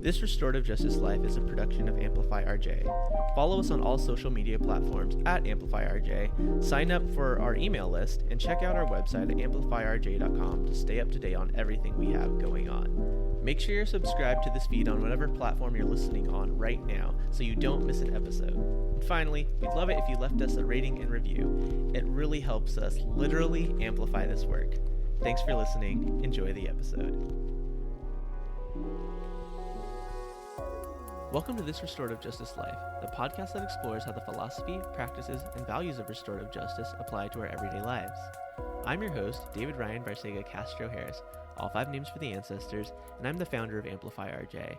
This Restorative Justice Life is a production of Amplify RJ. Follow us on all social media platforms at Amplify RJ, sign up for our email list, and check out our website at amplifyrj.com to stay up to date on everything we have going on. Make sure you're subscribed to this feed on whatever platform you're listening on right now so you don't miss an episode. And finally, we'd love it if you left us a rating and review. It really helps us literally amplify this work. Thanks for listening. Enjoy the episode. Welcome to This Restorative Justice Life, the podcast that explores how the philosophy, practices, and values of restorative justice apply to our everyday lives. I'm your host, David Ryan Barcega Castro Harris, all 5 names for the ancestors, and I'm the founder of Amplify RJ.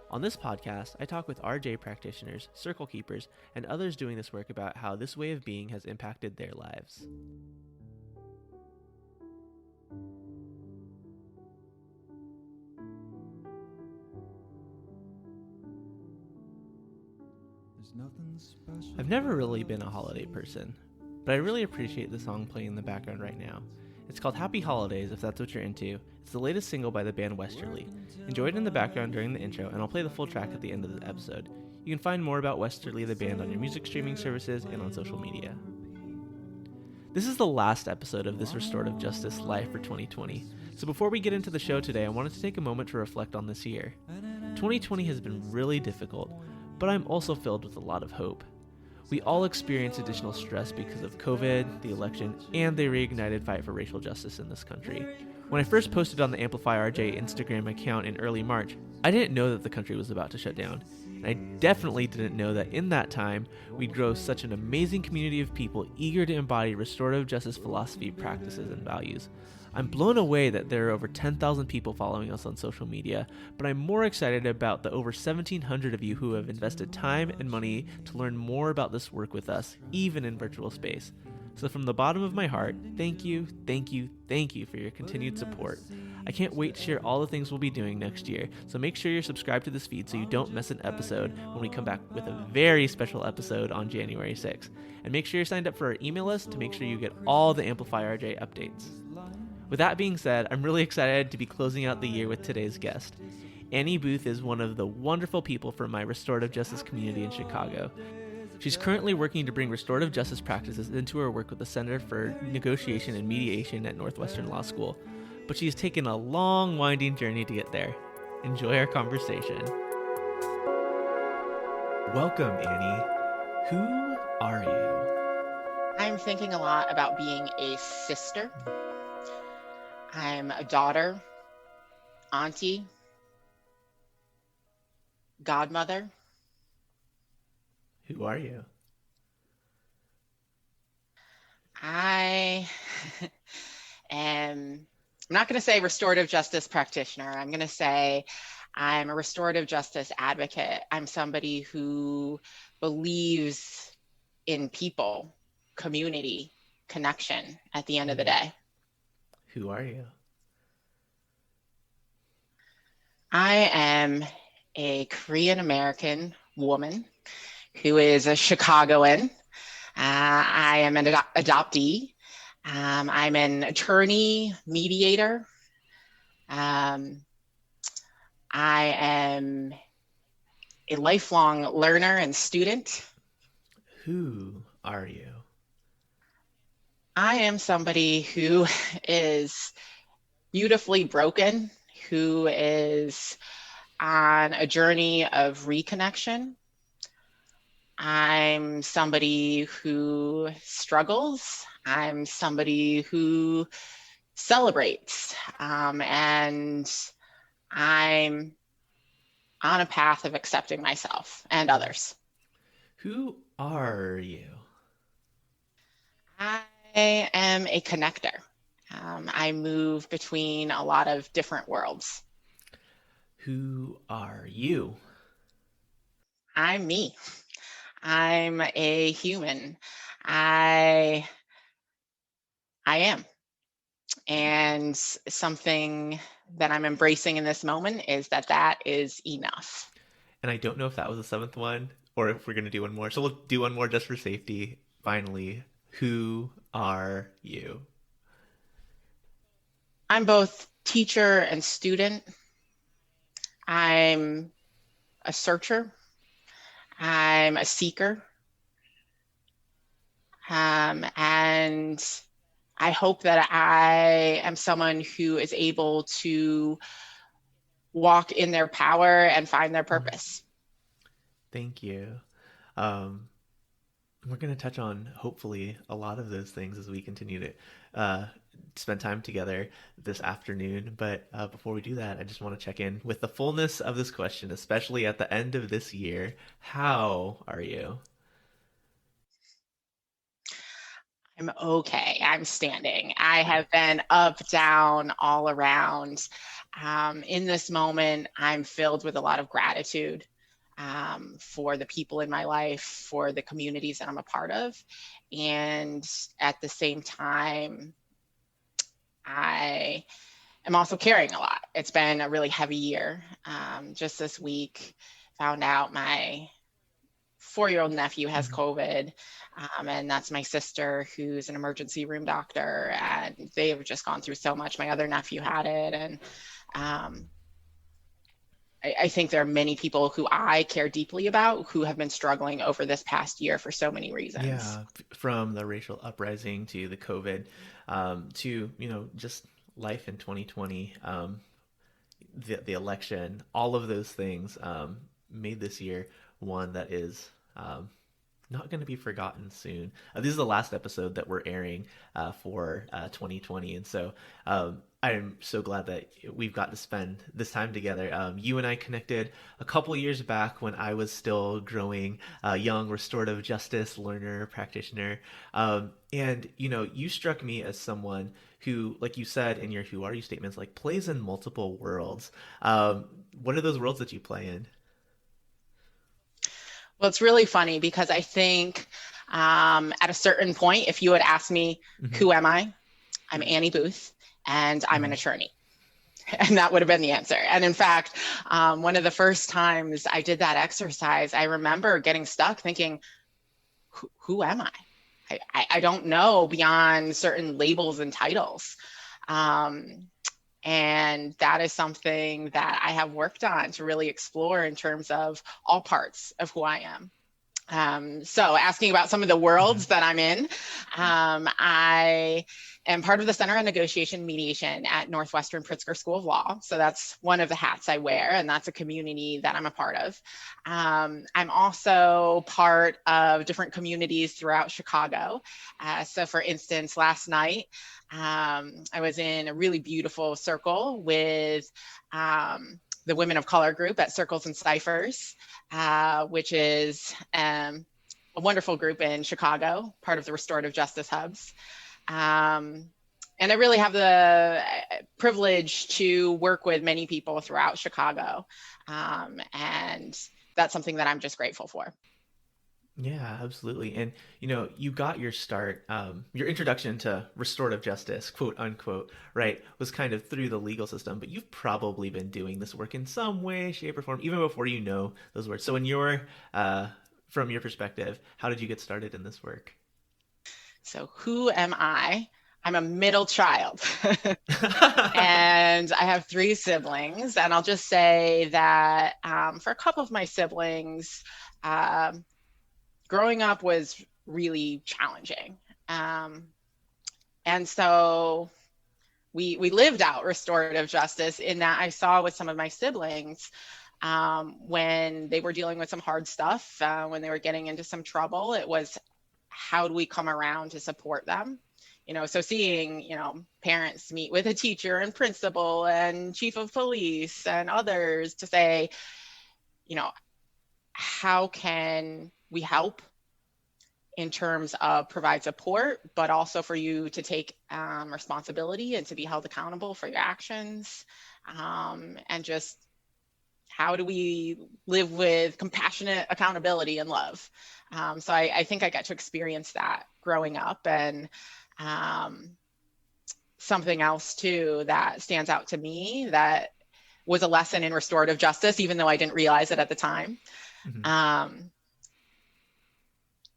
On this podcast, I talk with RJ practitioners, circle keepers, and others doing this work about how this way of being has impacted their lives. I've never really been a holiday person, but I really appreciate the song playing in the background right now. It's called Happy Holidays, if that's what you're into. It's the latest single by the band Westerly. Enjoy it in the background during the intro, and I'll play the full track at the end of the episode. You can find more about Westerly, the band, on your music streaming services and on social media. This is the last episode of This Restorative Justice Life for 2020. So before we get into the show today, I wanted to take a moment to reflect on this year. 2020 has been really difficult, but I'm also filled with a lot of hope. We all experience additional stress because of COVID, the election, and the reignited fight for racial justice in this country. When I first posted on the Amplify RJ Instagram account in early March, I didn't know that the country was about to shut down. And I definitely didn't know that in that time, we'd grow such an amazing community of people eager to embody restorative justice philosophy, practices, and values. I'm blown away that there are over 10,000 people following us on social media, but I'm more excited about the over 1,700 of you who have invested time and money to learn more about this work with us, even in virtual space. So from the bottom of my heart, thank you for your continued support. I can't wait to share all the things we'll be doing next year, so make sure you're subscribed to this feed so you don't miss an episode when we come back with a very special episode on January 6th. And make sure you're signed up for our email list to make sure you get all the Amplify RJ updates. With that being said, I'm really excited to be closing out the year with today's guest. Annie Buth is one of the wonderful people from my restorative justice community in Chicago. She's currently working to bring restorative justice practices into her work with the Center for Negotiation and Mediation at Northwestern Law School, but she's taken a long, winding journey to get there. Enjoy our conversation. Welcome, Annie. Who are you? I'm thinking a lot about being a sister. I'm a daughter, auntie, godmother. Who are you? I am, I'm not going to say restorative justice practitioner. I'm going to say I'm a restorative justice advocate. I'm somebody who believes in people, community, connection at the end of the day. Who are you? I am a Korean American woman who is a Chicagoan. I am an adoptee. I'm an attorney, mediator. I am a lifelong learner and student. Who are you? I am somebody who is beautifully broken, who is on a journey of reconnection. I'm somebody who struggles. I'm somebody who celebrates. And I'm on a path of accepting myself and others. Who are you? I am a connector. I move between a lot of different worlds. Who are you? I'm me. I'm a human. I am. And something that I'm embracing in this moment is that is enough. And I don't know if that was the 7th one or if we're going to do one more. So we'll do one more just for safety. Finally, who are you? I'm both teacher and student. I'm a searcher. I'm a seeker. And I hope that I am someone who is able to walk in their power and find their purpose. Thank you. Um, we're going to touch on hopefully a lot of those things as we continue to spend time together this afternoon. But before we do that, I just want to check in with the fullness of this question, especially at the end of this year. How are you? I'm okay. I'm standing. I have been up, down, all around. In this moment, I'm filled with a lot of gratitude for the people in my life, for the communities that I'm a part of. And at the same time, I am also carrying a lot. It's been a really heavy year. Just this week, found out my 4-year-old nephew has COVID, and that's my sister who's an emergency room doctor, and they have just gone through so much. My other nephew had it, and I think there are many people who I care deeply about who have been struggling over this past year for so many reasons. Yeah, from the racial uprising to the COVID, to just life in 2020, the election, all of those things made this year one that is not going to be forgotten soon. This is the last episode that we're airing for 2020, and so I'm so glad that we've got to spend this time together. You and I connected a couple years back when I was still growing, young restorative justice learner, practitioner, and you struck me as someone who, like you said in your "Who are you" statements, like plays in multiple worlds. What are those worlds that you play in? Well, it's really funny because I think at a certain point, if you had asked me, who am I? I'm Annie Buth, and I'm an attorney. And that would have been the answer. And in fact, one of the first times I did that exercise, I remember getting stuck thinking, who am I? I don't know beyond certain labels and titles. And that is something that I have worked on to really explore in terms of all parts of who I am. So asking about some of the worlds that I'm in, I am part of the Center on Negotiation and Mediation at Northwestern School of Law. So that's one of the hats I wear, and that's a community that I'm a part of. I'm also part of different communities throughout Chicago. So for instance, last night, I was in a really beautiful circle with the Women of Color group at Circles and Ciphers, which is a wonderful group in Chicago, part of the Restorative Justice hubs. And I really have the privilege to work with many people throughout Chicago. And that's something that I'm just grateful for. Yeah, absolutely. And you got your start, your introduction to restorative justice, quote unquote, right, was kind of through the legal system, but you've probably been doing this work in some way, shape, or form, even before you know those words. So from your perspective, how did you get started in this work? So who am I? I'm a middle child. And I have 3 siblings. And I'll just say that for a couple of my siblings, growing up was really challenging. And so we lived out restorative justice in that I saw with some of my siblings when they were dealing with some hard stuff, when they were getting into some trouble, it was how do we come around to support them? So seeing, parents meet with a teacher and principal and chief of police and others to say, how can we help in terms of provide support, but also for you to take responsibility and to be held accountable for your actions, and just how do we live with compassionate accountability and love? So I think I got to experience that growing up. And something else too that stands out to me that was a lesson in restorative justice, even though I didn't realize it at the time.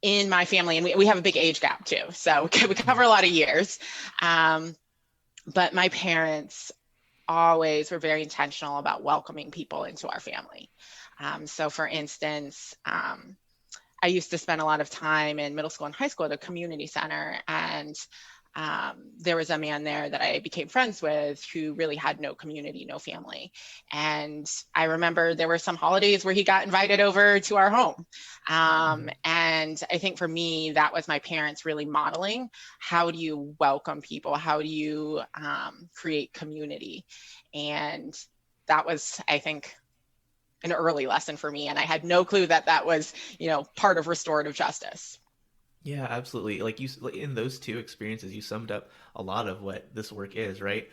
In my family, and we have a big age gap too, so we cover a lot of years. But my parents always were very intentional about welcoming people into our family. So for instance, I used to spend a lot of time in middle school and high school at a community center, and there was a man there that I became friends with who really had no community, no family. And I remember there were some holidays where he got invited over to our home. And I think for me, that was my parents really modeling, how do you welcome people? How do you create community? And that was, I think, an early lesson for me. And I had no clue that that was, part of restorative justice. Yeah, absolutely. Like in those two experiences, you summed up a lot of what this work is, right?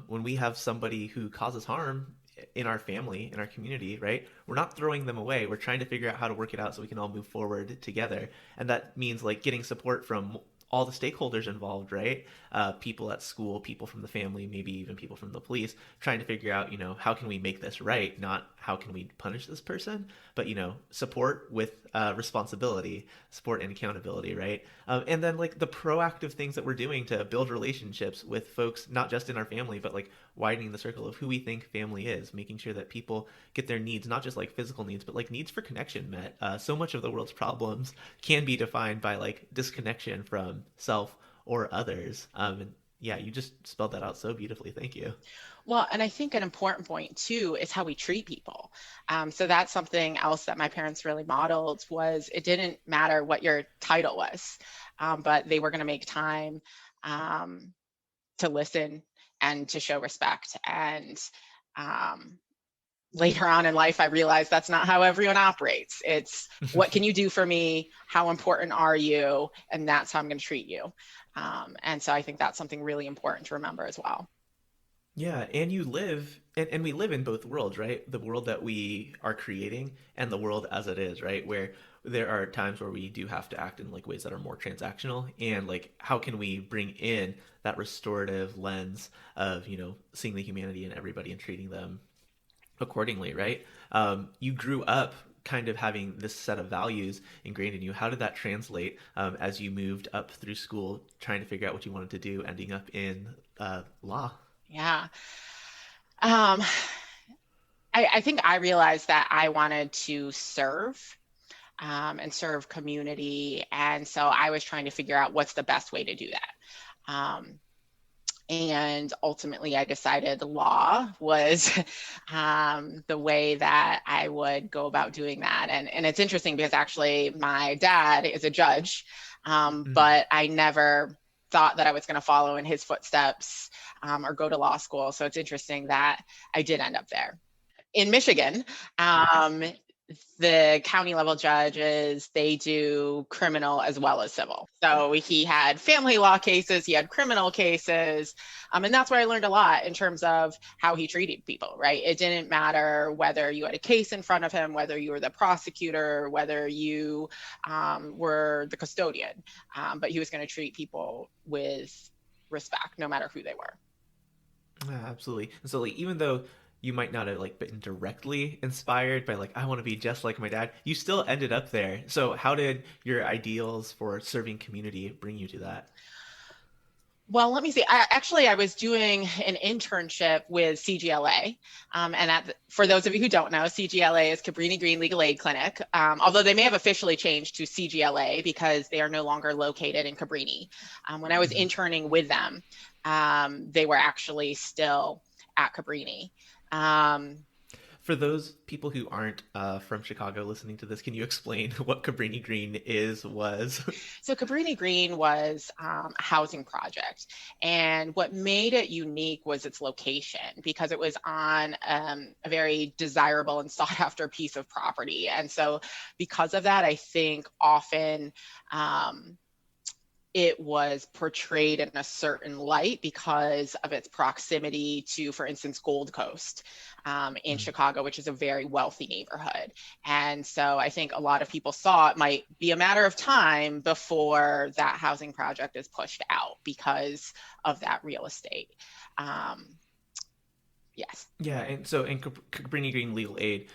When we have somebody who causes harm in our family, in our community, right? We're not throwing them away. We're trying to figure out how to work it out so we can all move forward together. And that means like getting support from all the stakeholders involved, right? People at school, people from the family, maybe even people from the police, trying to figure out, how can we make this right? Not how can we punish this person, but, support with responsibility, support and accountability, right? And then like the proactive things that we're doing to build relationships with folks, not just in our family, but like widening the circle of who we think family is, making sure that people get their needs, not just like physical needs, but like needs for connection met. So much of the world's problems can be defined by like disconnection from self or others. And yeah, you just spelled that out so beautifully. Thank you. Well, and I think an important point too is how we treat people. So that's something else that my parents really modeled, was it didn't matter what your title was, but they were going to make time to listen and to show respect. And later on in life, I realized that's not how everyone operates. It's what can you do for me? How important are you? And that's how I'm going to treat you. And so I think that's something really important to remember as well. Yeah, and you live, and we live in both worlds, right? The world that we are creating and the world as it is, right? Where there are times where we do have to act in like ways that are more transactional, and like how can we bring in that restorative lens of, seeing the humanity in everybody and treating them accordingly, right? You grew up kind of having this set of values ingrained in you. How did that translate as you moved up through school, trying to figure out what you wanted to do, ending up in law? Yeah. Um, I think I realized that I wanted to serve and serve community. And so I was trying to figure out what's the best way to do that. And ultimately, I decided law was the way that I would go about doing that. And it's interesting because actually my dad is a judge, but I never thought that I was going to follow in his footsteps or go to law school. So it's interesting that I did end up there. In Michigan, the county level judges, they do criminal as well as civil. So he had family law cases, he had criminal cases. And that's where I learned a lot in terms of how he treated people, right? It didn't matter whether you had a case in front of him, whether you were the prosecutor, whether you were the custodian, but he was going to treat people with respect, no matter who they were. Yeah, absolutely. And so like even though you might not have like been directly inspired by like I want to be just like my dad, you still ended up there. So how did your ideals for serving community bring you to that? Well, let me see. I was doing an internship with CGLA. For those of you who don't know, CGLA is Cabrini Green Legal Aid Clinic, although they may have officially changed to CGLA because they are no longer located in Cabrini. When I was interning with them, they were actually still at Cabrini. For those people who aren't from Chicago listening to this, can you explain what Cabrini Green was? So Cabrini Green was a housing project. And what made it unique was its location, because it was on a very desirable and sought after piece of property. And so because of that, I think often it was portrayed in a certain light because of its proximity to, for instance, Gold Coast in Chicago, which is a very wealthy neighborhood. And so I think a lot of people saw it might be a matter of time before that housing project is pushed out because of that real estate. Yes. Yeah, and so Cabrini Green Legal Aid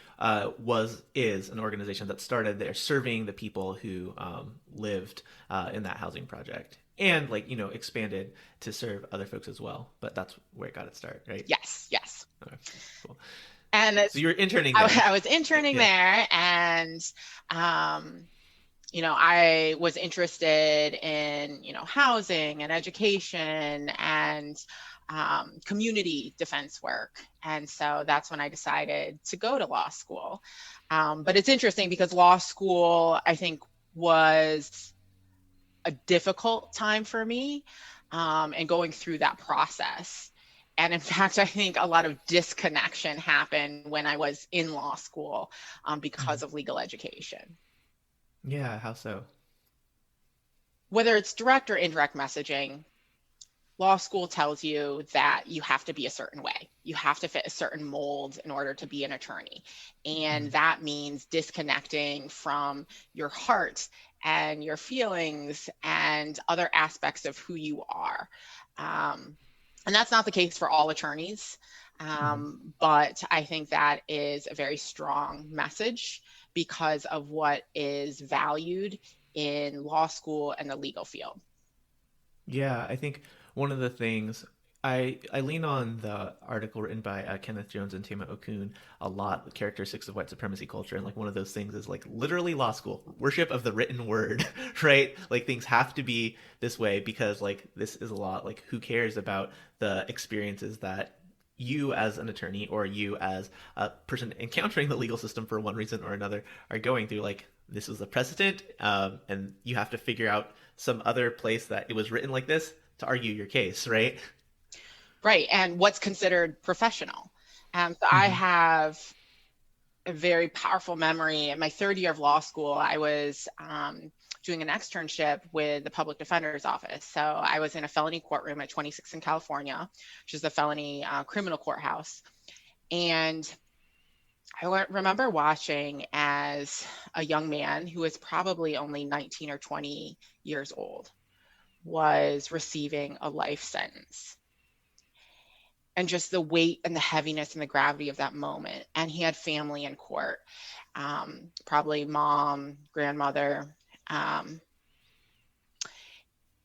is an organization that started there serving the people who lived in that housing project. and like, expanded to serve other folks as well. But that's where it got its start, right? Yes, yes. Okay, cool. And So you were interning there. I was interning Yeah. there, and I was interested in, housing and education and community defense work. And so that's when I decided to go to law school. But it's interesting because law school, I think, was a difficult time for me, and going through that process. And in fact, I think a lot of disconnection happened when I was in law school, because Mhm. of legal education. Yeah, how so? Whether it's direct or indirect messaging, law school tells you that you have to be a certain way. You have to fit a certain mold in order to be an attorney. And Mhm. that means disconnecting from your heart and your feelings and other aspects of who you are. And that's not the case for all attorneys. Mhm. But I think that is a very strong message because of what is valued in law school and the legal field. Yeah, I think one of the things I lean on the article written by Kenneth Jones and Tema Okun a lot, the characteristics of white supremacy culture, and like one of those things is like literally law school, worship of the written word, right? Like things have to be this way because like this is a lot. Like who cares about the experiences that you as an attorney or you as a person encountering the legal system for one reason or another are going through? Like this was a precedent, and you have to figure out some other place that it was written like this to argue your case, right? Right. And what's considered professional. So I Mm-hmm. have a very powerful memory. In my third year of law school, I was doing an externship with the public defender's office. So I was in a felony courtroom at 26 in California, which is a felony criminal courthouse. And I remember watching as a young man who was probably only 19 or 20 years old was receiving a life sentence, and just the weight and the heaviness and the gravity of that moment. And he had family in court, probably mom, grandmother, um,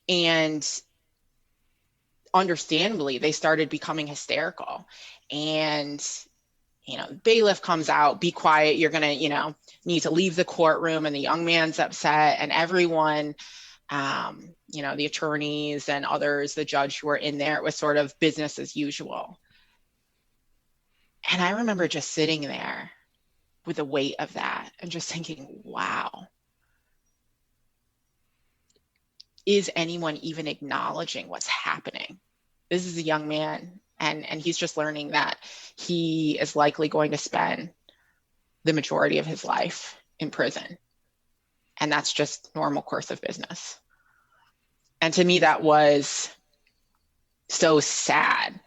and understandably, they started becoming hysterical. And bailiff comes out, be quiet, you're gonna, need to leave the courtroom. And the young man's upset, and everyone, the attorneys and others, the judge who were in there, it was sort of business as usual. And I remember just sitting there with the weight of that and just thinking, wow, is anyone even acknowledging what's happening? This is a young man, and he's just learning that he is likely going to spend the majority of his life in prison. And that's just normal course of business. And to me, that was so sad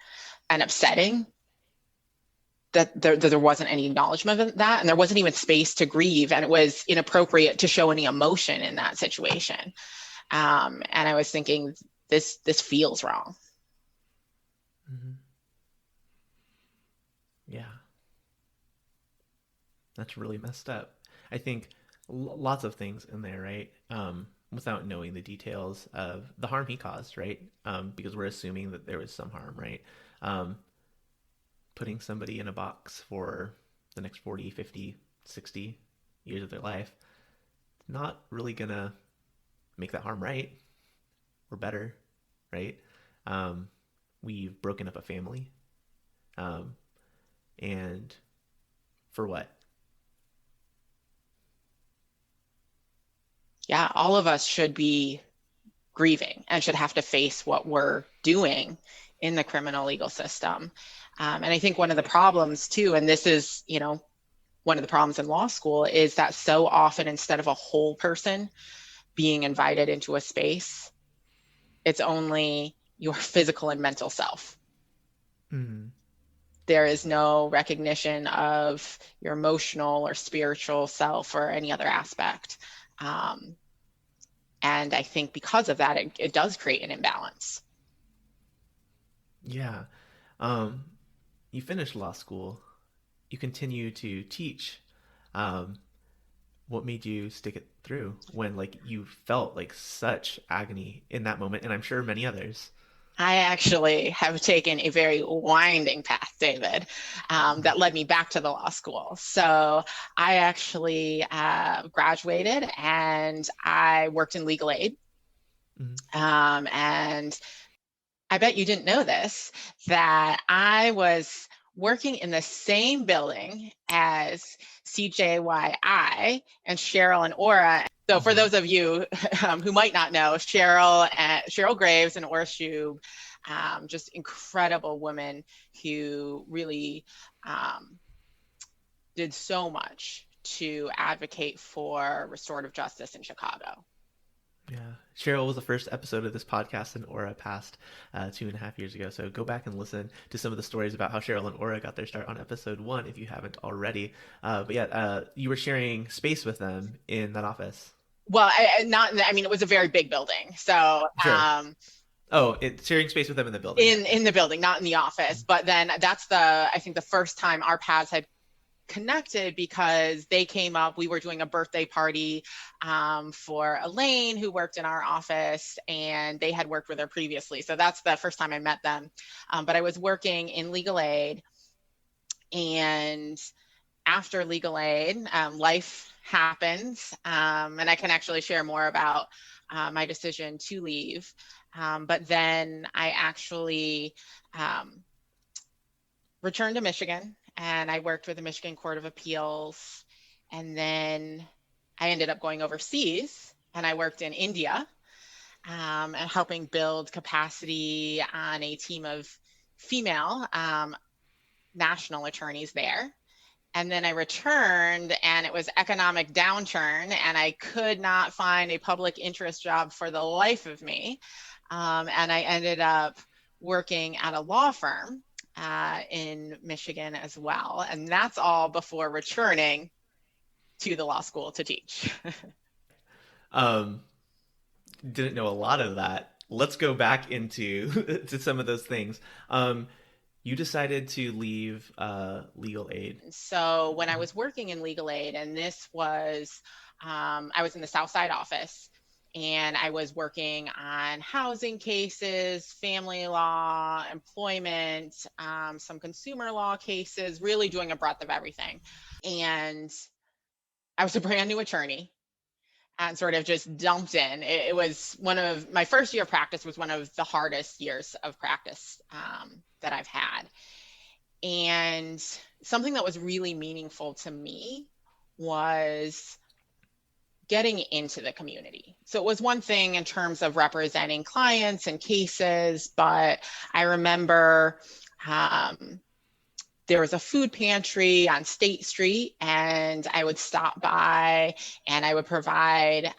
and upsetting that there wasn't any acknowledgement of that, and there wasn't even space to grieve, and it was inappropriate to show any emotion in that situation. And I was thinking, this feels wrong. Mm-hmm. Yeah, that's really messed up. I think lots of things in there, right? Without knowing the details of the harm he caused, right? Because we're assuming that there was some harm, right? Um, Putting somebody in a box for the next 40, 50, 60 years of their life, not really gonna make that harm right or better, right? Um, we've broken up a family, um, and for what? Yeah, all of us should be grieving and should have to face what we're doing in the criminal legal system. And I think one of the problems too, and this is, one of the problems in law school, is that so often instead of a whole person being invited into a space, it's only your physical and mental self. Mm, There is no recognition of your emotional or spiritual self or any other aspect. Um, and I think because of that, it does create an imbalance. yeah. You finish law school, you continue to teach. Um, What made you stick it through when like you felt like such agony in that moment, and I'm sure many others? I actually have taken a very winding path, David, that led me back to the law school. So I actually graduated and I worked in legal aid. Mhm. And I bet you didn't know this, that I was working in the same building as CJYI and Cheryl and Aura. So for Mhm. those of you who might not know, Cheryl Graves and Aura Shube, just incredible women who really did so much to advocate for restorative justice in Chicago. Yeah. Cheryl was the first episode of this podcast, and Aura passed 2.5 years ago. So go back and listen to some of the stories about how Cheryl and Aura got their start on episode 1 if you haven't already. But yeah, you were sharing space with them in that office. Well, I mean, it was a very big building. So Sure. Oh, it's sharing space with them in the building. in the building, not in the office. But then that's I think the first time our paths had connected, because they came up, we were doing a birthday party for Elaine, who worked in our office, and they had worked with her previously. So that's the first time I met them. But I was working in legal aid, and after legal aid, life happens. And I can actually share more about my decision to leave. But then I actually returned to Michigan, and I worked with the Michigan Court of Appeals. And then I ended up going overseas, and I worked in India, and helping build capacity on a team of female national attorneys there. And then I returned, and it was economic downturn, and I could not find a public interest job for the life of me. And I ended up working at a law firm in Michigan as well. And that's all before returning to the law school to teach. Um, didn't know a lot of that. Let's go back into to some of those things. You decided to leave legal aid. So when I was working in legal aid, and this was, I was in the Southside office, and I was working on housing cases, family law, employment, some consumer law cases, really doing a breadth of everything. And I was a brand new attorney and sort of just dumped in. It was one of my first year of practice, was one of the hardest years of practice that I've had. And something that was really meaningful to me was getting into the community. So it was one thing in terms of representing clients and cases, but I remember there was a food pantry on State Street, and I would stop by and I would provide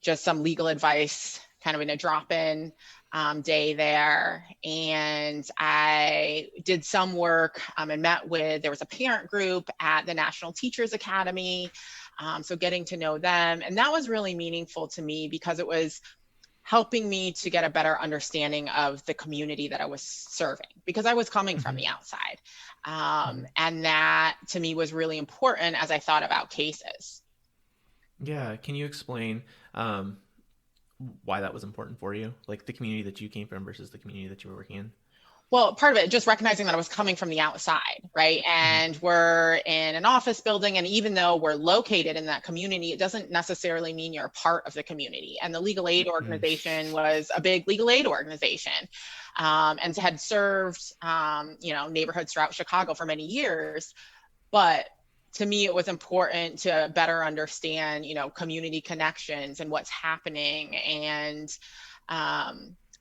just some legal advice, kind of in a drop-in day there. And I did some work and met with, there was a parent group at the National Teachers Academy. So getting to know them. And that was really meaningful to me, because it was helping me to get a better understanding of the community that I was serving, because I was coming from the outside. And that to me was really important as I thought about cases. Yeah, can you explain why that was important for you? Like the community that you came from versus the community that you were working in? Well, part of it, just recognizing that I was coming from the outside, right? And we're in an office building, and even though we're located in that community, it doesn't necessarily mean you're a part of the community. And the legal aid organization was a big legal aid organization, and had served, neighborhoods throughout Chicago for many years. But to me, it was important to better understand, community connections and what's happening. And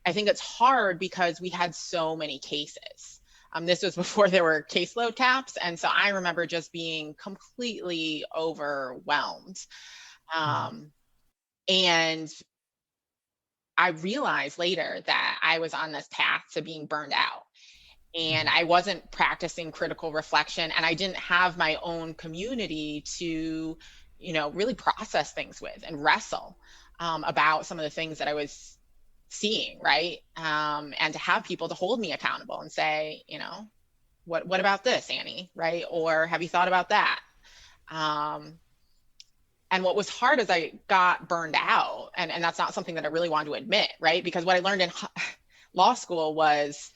I think it's hard because we had so many cases. This was before there were caseload caps. And so I remember just being completely overwhelmed. And I realized later that I was on this path to being burned out. And I wasn't practicing critical reflection, and I didn't have my own community to, really process things with and wrestle about some of the things that I was seeing, right? And to have people to hold me accountable and say, what about this, Annie, right? Or have you thought about that? And what was hard is I got burned out, and that's not something that I really wanted to admit, right? Because what I learned in law school was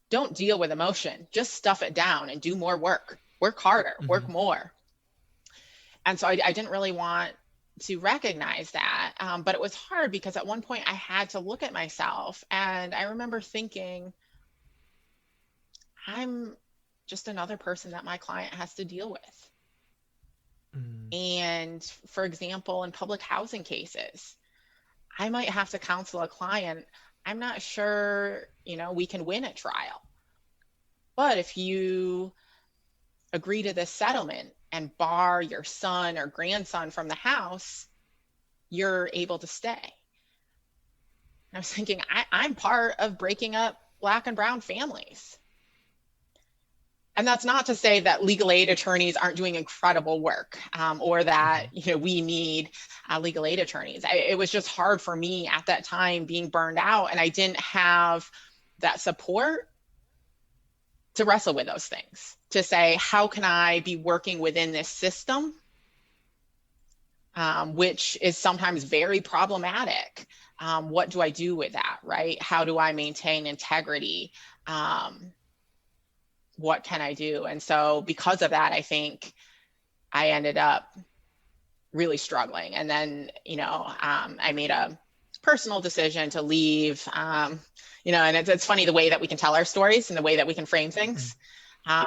don't deal with emotion, just stuff it down and do more work harder, work more. And so I didn't really want to recognize that. But it was hard because at one point I had to look at myself, and I remember thinking, I'm just another person that my client has to deal with. And for example, in public housing cases, I might have to counsel a client. I'm not sure, we can win at trial. But if you agree to this settlement and bar your son or grandson from the house, you're able to stay. And I was thinking, I'm part of breaking up Black and brown families. And that's not to say that legal aid attorneys aren't doing incredible work, or that we need legal aid attorneys. It was just hard for me at that time, being burned out, and I didn't have that support to wrestle with those things, to say, how can I be working within this system, which is sometimes very problematic. What do I do with that, right? How do I maintain integrity? What can I do? And so because of that, I think I ended up really struggling. And then, I made a personal decision to leave, and it's funny the way that we can tell our stories and the way that we can frame things.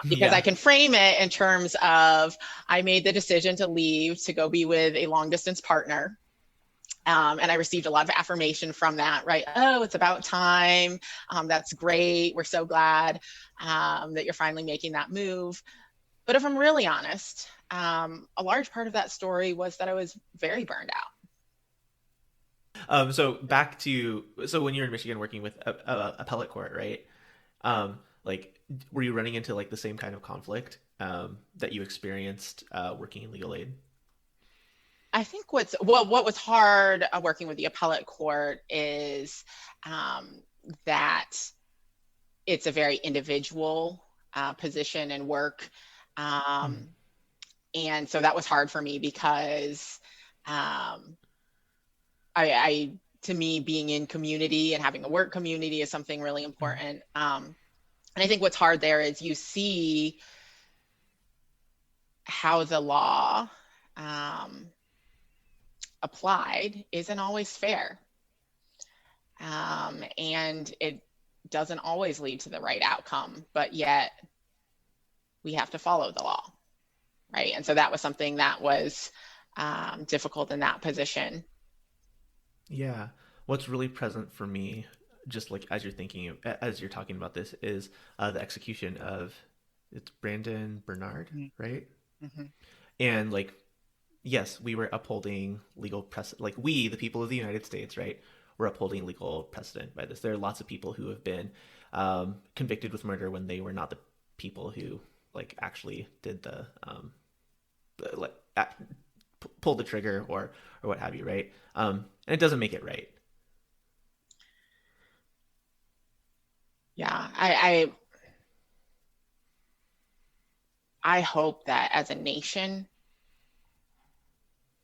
Because I can frame it in terms of, I made the decision to leave to go be with a long distance partner. And I received a lot of affirmation from that, right? Oh, it's about time. That's great. We're so glad that you're finally making that move. But if I'm really honest, a large part of that story was that I was very burned out. So when you're in Michigan working with appellate court, right? Were you running into the same kind of conflict that you experienced working in legal aid? I think what was hard working with the appellate court is that it's a very individual position and work. And so that was hard for me because to me, being in community and having a work community is something really important. And I think what's hard there is you see how the law applied isn't always fair. And it doesn't always lead to the right outcome, but yet we have to follow the law, right? And so that was something that was difficult in that position. Yeah. What's really present for me, just as you're talking about this, is the execution of, it's Brandon Bernard, right? Mm-hmm. And yes, we were upholding legal precedent. We, the people of the United States, right, we're upholding legal precedent by this. There are lots of people who have been convicted with murder when they were not the people who actually did pull the trigger or what have you, right? And it doesn't make it right. Yeah, I hope that as a nation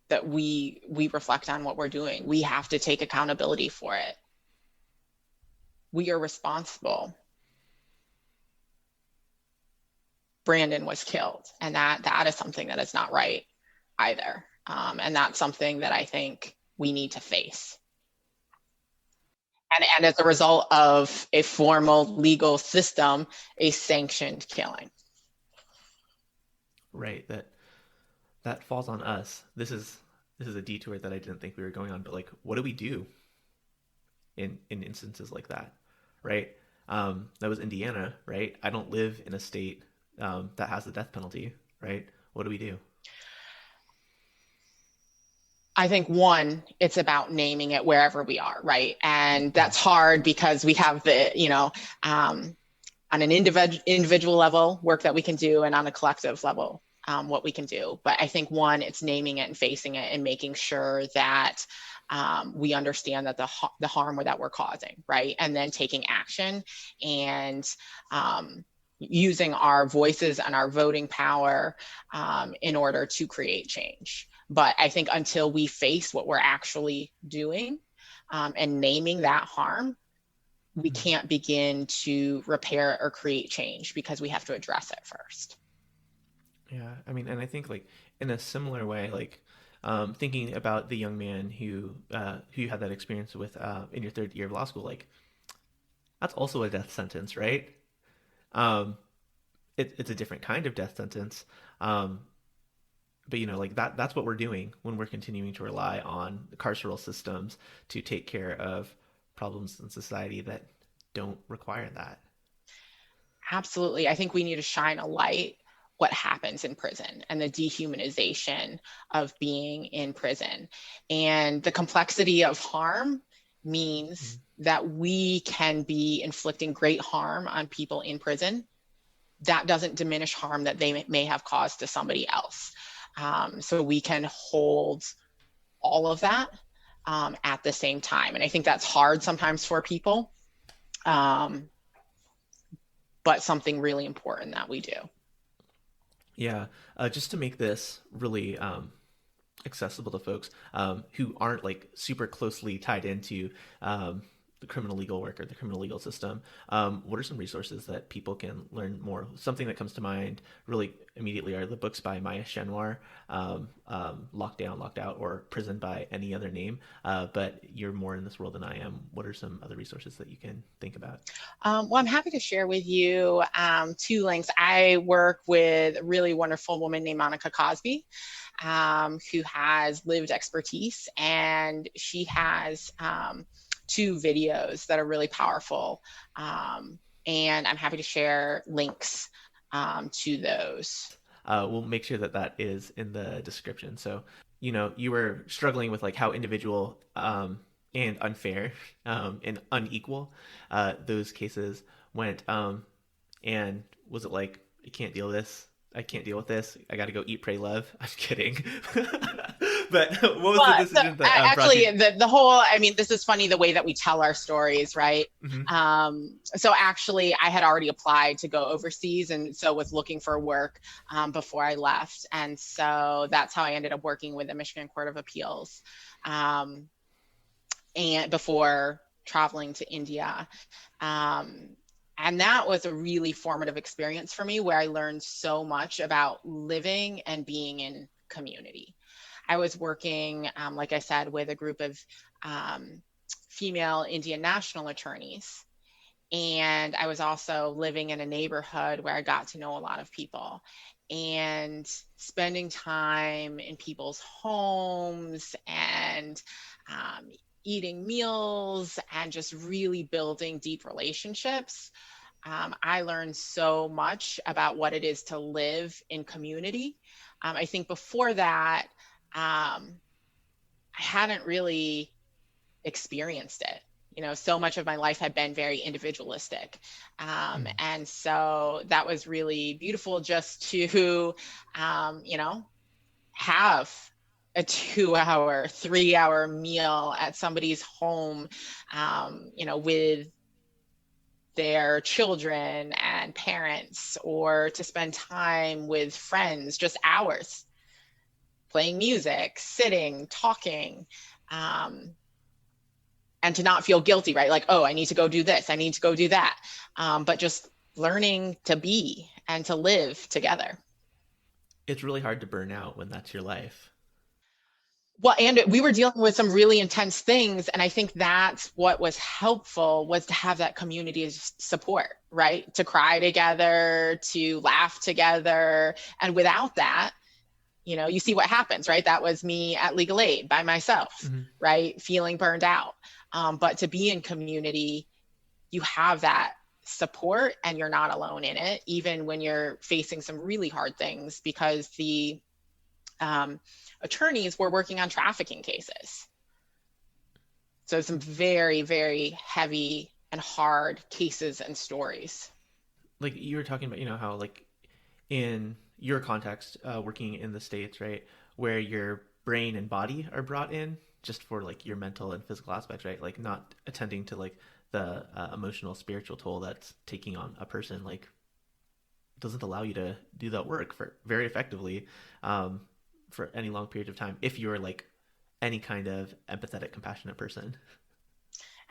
that we reflect on what we're doing. We have to take accountability for it. We are responsible. Brandon was killed, and that is something that is not right either. And that's something that I think we need to face. And as a result of a formal legal system, a sanctioned killing. Right. That falls on us. This is a detour that I didn't think we were going on, but what do we do in instances like that? Right. That was Indiana, right? I don't live in a state that has the death penalty, right? What do we do? I think one, it's about naming it wherever we are, right? And that's hard because we have the, on an individual level, work that we can do, and on a collective level, what we can do. But I think one, it's naming it and facing it and making sure that we understand that the harm that we're causing, right? And then taking action and, using our voices and our voting power in order to create change. But I think until we face what we're actually doing and naming that harm, we can't begin to repair or create change, because we have to address it first. Yeah, I mean, and I think like in a similar way, like thinking about the young man who you had that experience with in your third year of law school, like that's also a death sentence, right? Um, it's a different kind of death sentence, um, but you know, like that's what we're doing when we're continuing to rely on the carceral systems to take care of problems in society that don't require that. Absolutely. I think we need to shine a light what happens in prison and the dehumanization of being in prison. And the complexity of harm means that we can be inflicting great harm on people in prison. That doesn't diminish harm that they may have caused to somebody else. So we can hold all of that at the same time. And I think that's hard sometimes for people. But something really important that we do. Yeah, just to make this really accessible to folks who aren't like super closely tied into the criminal legal work or the criminal legal system, what are some resources that people can learn more? Something that comes to mind really immediately are the books by Maya Shenwar, Locked Down, Locked Out, or Prison by any other name. But you're more in this world than I am. What are some other resources that you can think about? Well, I'm happy to share with you two links. I work with a really wonderful woman named Monica Cosby, who has lived expertise, and she has two videos that are really powerful. And I'm happy to share links to those. We'll make sure that that is in the description. So, you know, you were struggling with like how individual and unfair and unequal those cases went. And was it like, I can't deal with this? I can't deal with this. I got to go eat, pray, love. I'm kidding. But what was the decision that actually the whole, I mean, this is funny the way that we tell our stories, right? So actually I had already applied to go overseas, and so was looking for work before I left. And so that's how I ended up working with the Michigan Court of Appeals and before traveling to India. And that was a really formative experience for me, where I learned so much about living and being in community. I was working, like I said, with a group of female Indian national attorneys. And I was also living in a neighborhood where I got to know a lot of people, and spending time in people's homes and eating meals and just really building deep relationships. I learned so much about what it is to live in community. I think before that, I hadn't really experienced it. You know, so much of my life had been very individualistic. And so that was really beautiful, just to, you know, have a 2-hour, 3-hour meal at somebody's home, you know, with their children and parents, or to spend time with friends, just hours, playing music, sitting, talking, and to not feel guilty, right? Like, oh, I need to go do this, I need to go do that. But just learning to be and to live together. It's really hard to burn out when that's your life. Well, and we were dealing with some really intense things. And I think that's what was helpful, was to have that community support, right? To cry together, to laugh together. And without that, you know, you see what happens, right? That was me at Legal Aid by myself, right? Feeling burned out. But to be in community, you have that support, and you're not alone in it, even when you're facing some really hard things, because the attorneys were working on trafficking cases. So some very, very heavy and hard cases and stories. Like you were talking about, you know, how like in your context, working in the States, right, where your brain and body are brought in just for like your mental and physical aspects, right? Like not attending to like the emotional, spiritual toll that's taking on a person like doesn't allow you to do that work for very effectively for any long period of time if you're like any kind of empathetic, compassionate person.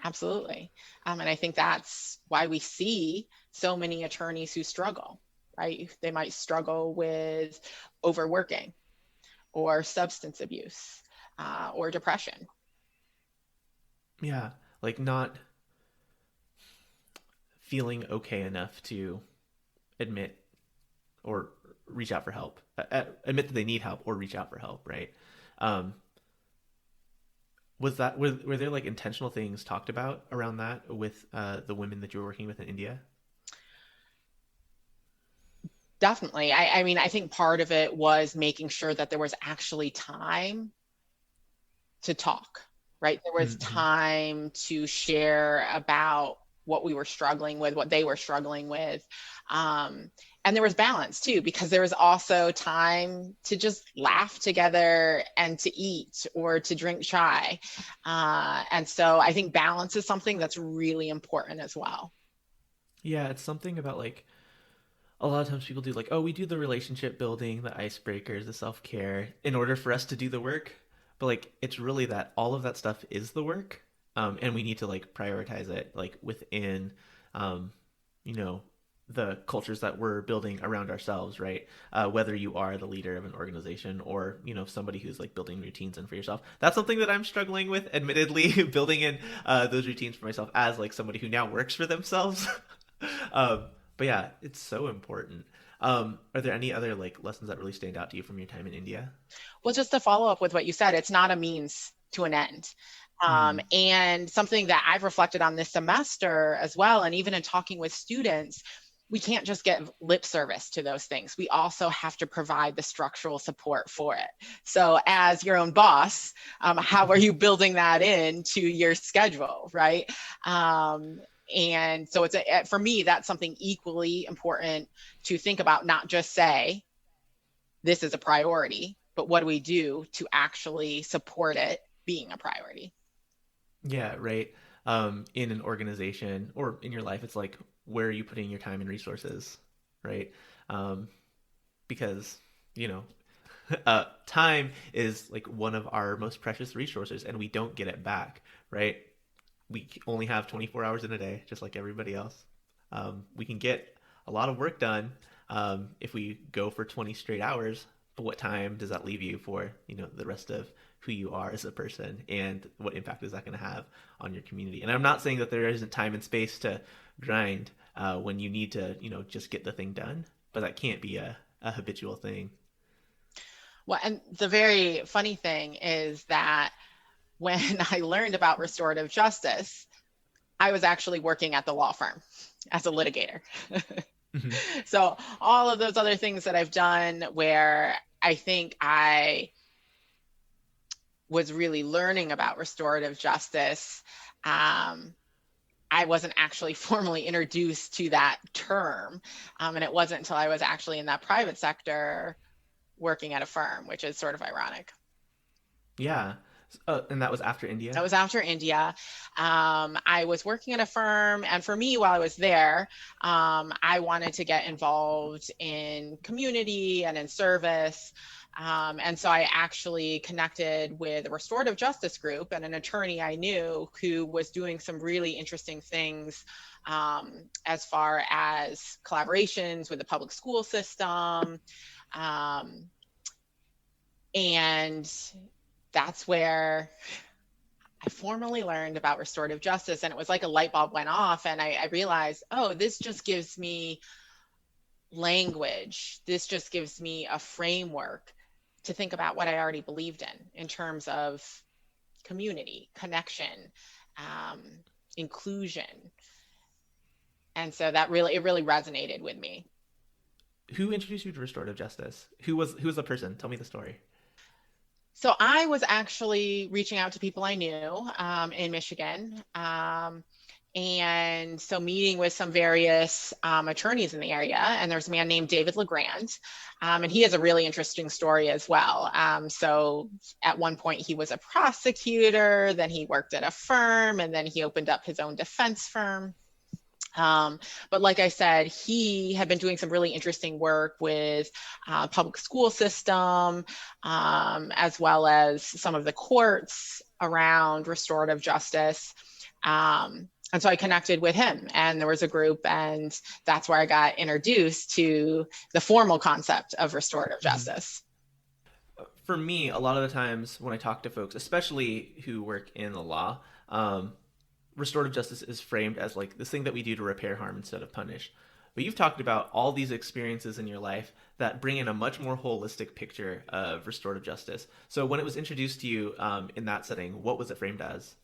Absolutely. And I think that's why we see so many attorneys who struggle, right? They might struggle with overworking or substance abuse or depression. Yeah, like not feeling okay enough to admit or reach out for help, admit that they need help or reach out for help, right? Um, were there like intentional things talked about around that with the women that you were working with in India? Definitely. I mean, I think part of it was making sure that there was actually time to talk, right? There was Mm-hmm. time to share about what we were struggling with, what they were struggling with. And there was balance too, because there was also time to just laugh together and to eat or to drink chai. And so I think balance is something that's really important as well. Yeah, it's something about like a lot of times people do like, oh, we do the relationship building, the icebreakers, the self care in order for us to do the work. But like, it's really that all of that stuff is the work. And we need to like prioritize it like within, um, you know, the cultures that we're building around ourselves, right? Whether you are the leader of an organization or, somebody who's like building routines in for yourself. That's something that I'm struggling with, admittedly, building in those routines for myself as like somebody who now works for themselves. um, but yeah, it's so important. Are there any other like lessons that really stand out to you from your time in India? Well, just to follow up with what you said, it's not a means to an end. Mm. And something that I've reflected on this semester as well, and even in talking with students, we can't just get lip service to those things. We also have to provide the structural support for it. So, as your own boss, how are you building that into your schedule, right? And so, for me, that's something equally important to think about, not just say, this is a priority, but what do we do to actually support it being a priority? Yeah, right. In an organization or in your life, it's like, where are you putting your time and resources, right? Um, because, you know, time is like one of our most precious resources and we don't get it back, right? We only have 24 hours in a day, just like everybody else. We can get a lot of work done if we go for 20 straight hours. But what time does that leave you for, the rest of who you are as a person and what impact is that going to have on your community? And I'm not saying that there isn't time and space to grind when you need to, just get the thing done, but that can't be a habitual thing. Well, and the very funny thing is that when I learned about restorative justice, I was actually working at the law firm as a litigator. Mm-hmm. So all of those other things that I've done where I think I was really learning about restorative justice, I wasn't actually formally introduced to that term. And it wasn't until I was actually in that private sector working at a firm, which is sort of ironic. Yeah. And that was after India? That was after India. I was working at a firm, and for me, while I was there, I wanted to get involved in community and in service. And so I actually connected with a restorative justice group and an attorney I knew who was doing some really interesting things as far as collaborations with the public school system. And that's where I formally learned about restorative justice. And it was like a light bulb went off, and I realized, oh, this just gives me language. This just gives me a framework to think about what I already believed in terms of community, connection, inclusion. And so it really resonated with me. Who introduced you to restorative justice? Who was the person? Tell me the story. So I was actually reaching out to people I knew in Michigan. And so meeting with some various attorneys in the area, and there's a man named David LeGrand, and he has a really interesting story as well. So at one point he was a prosecutor, then he worked at a firm, and then he opened up his own defense firm. But like I said, he had been doing some really interesting work with public school system, as well as some of the courts around restorative justice. And so I connected with him, and there was a group, and that's where I got introduced to the formal concept of restorative justice. For me, a lot of the times when I talk to folks, especially who work in the law, restorative justice is framed as like this thing that we do to repair harm instead of punish. But you've talked about all these experiences in your life that bring in a much more holistic picture of restorative justice. So when it was introduced to you in that setting, what was it framed as?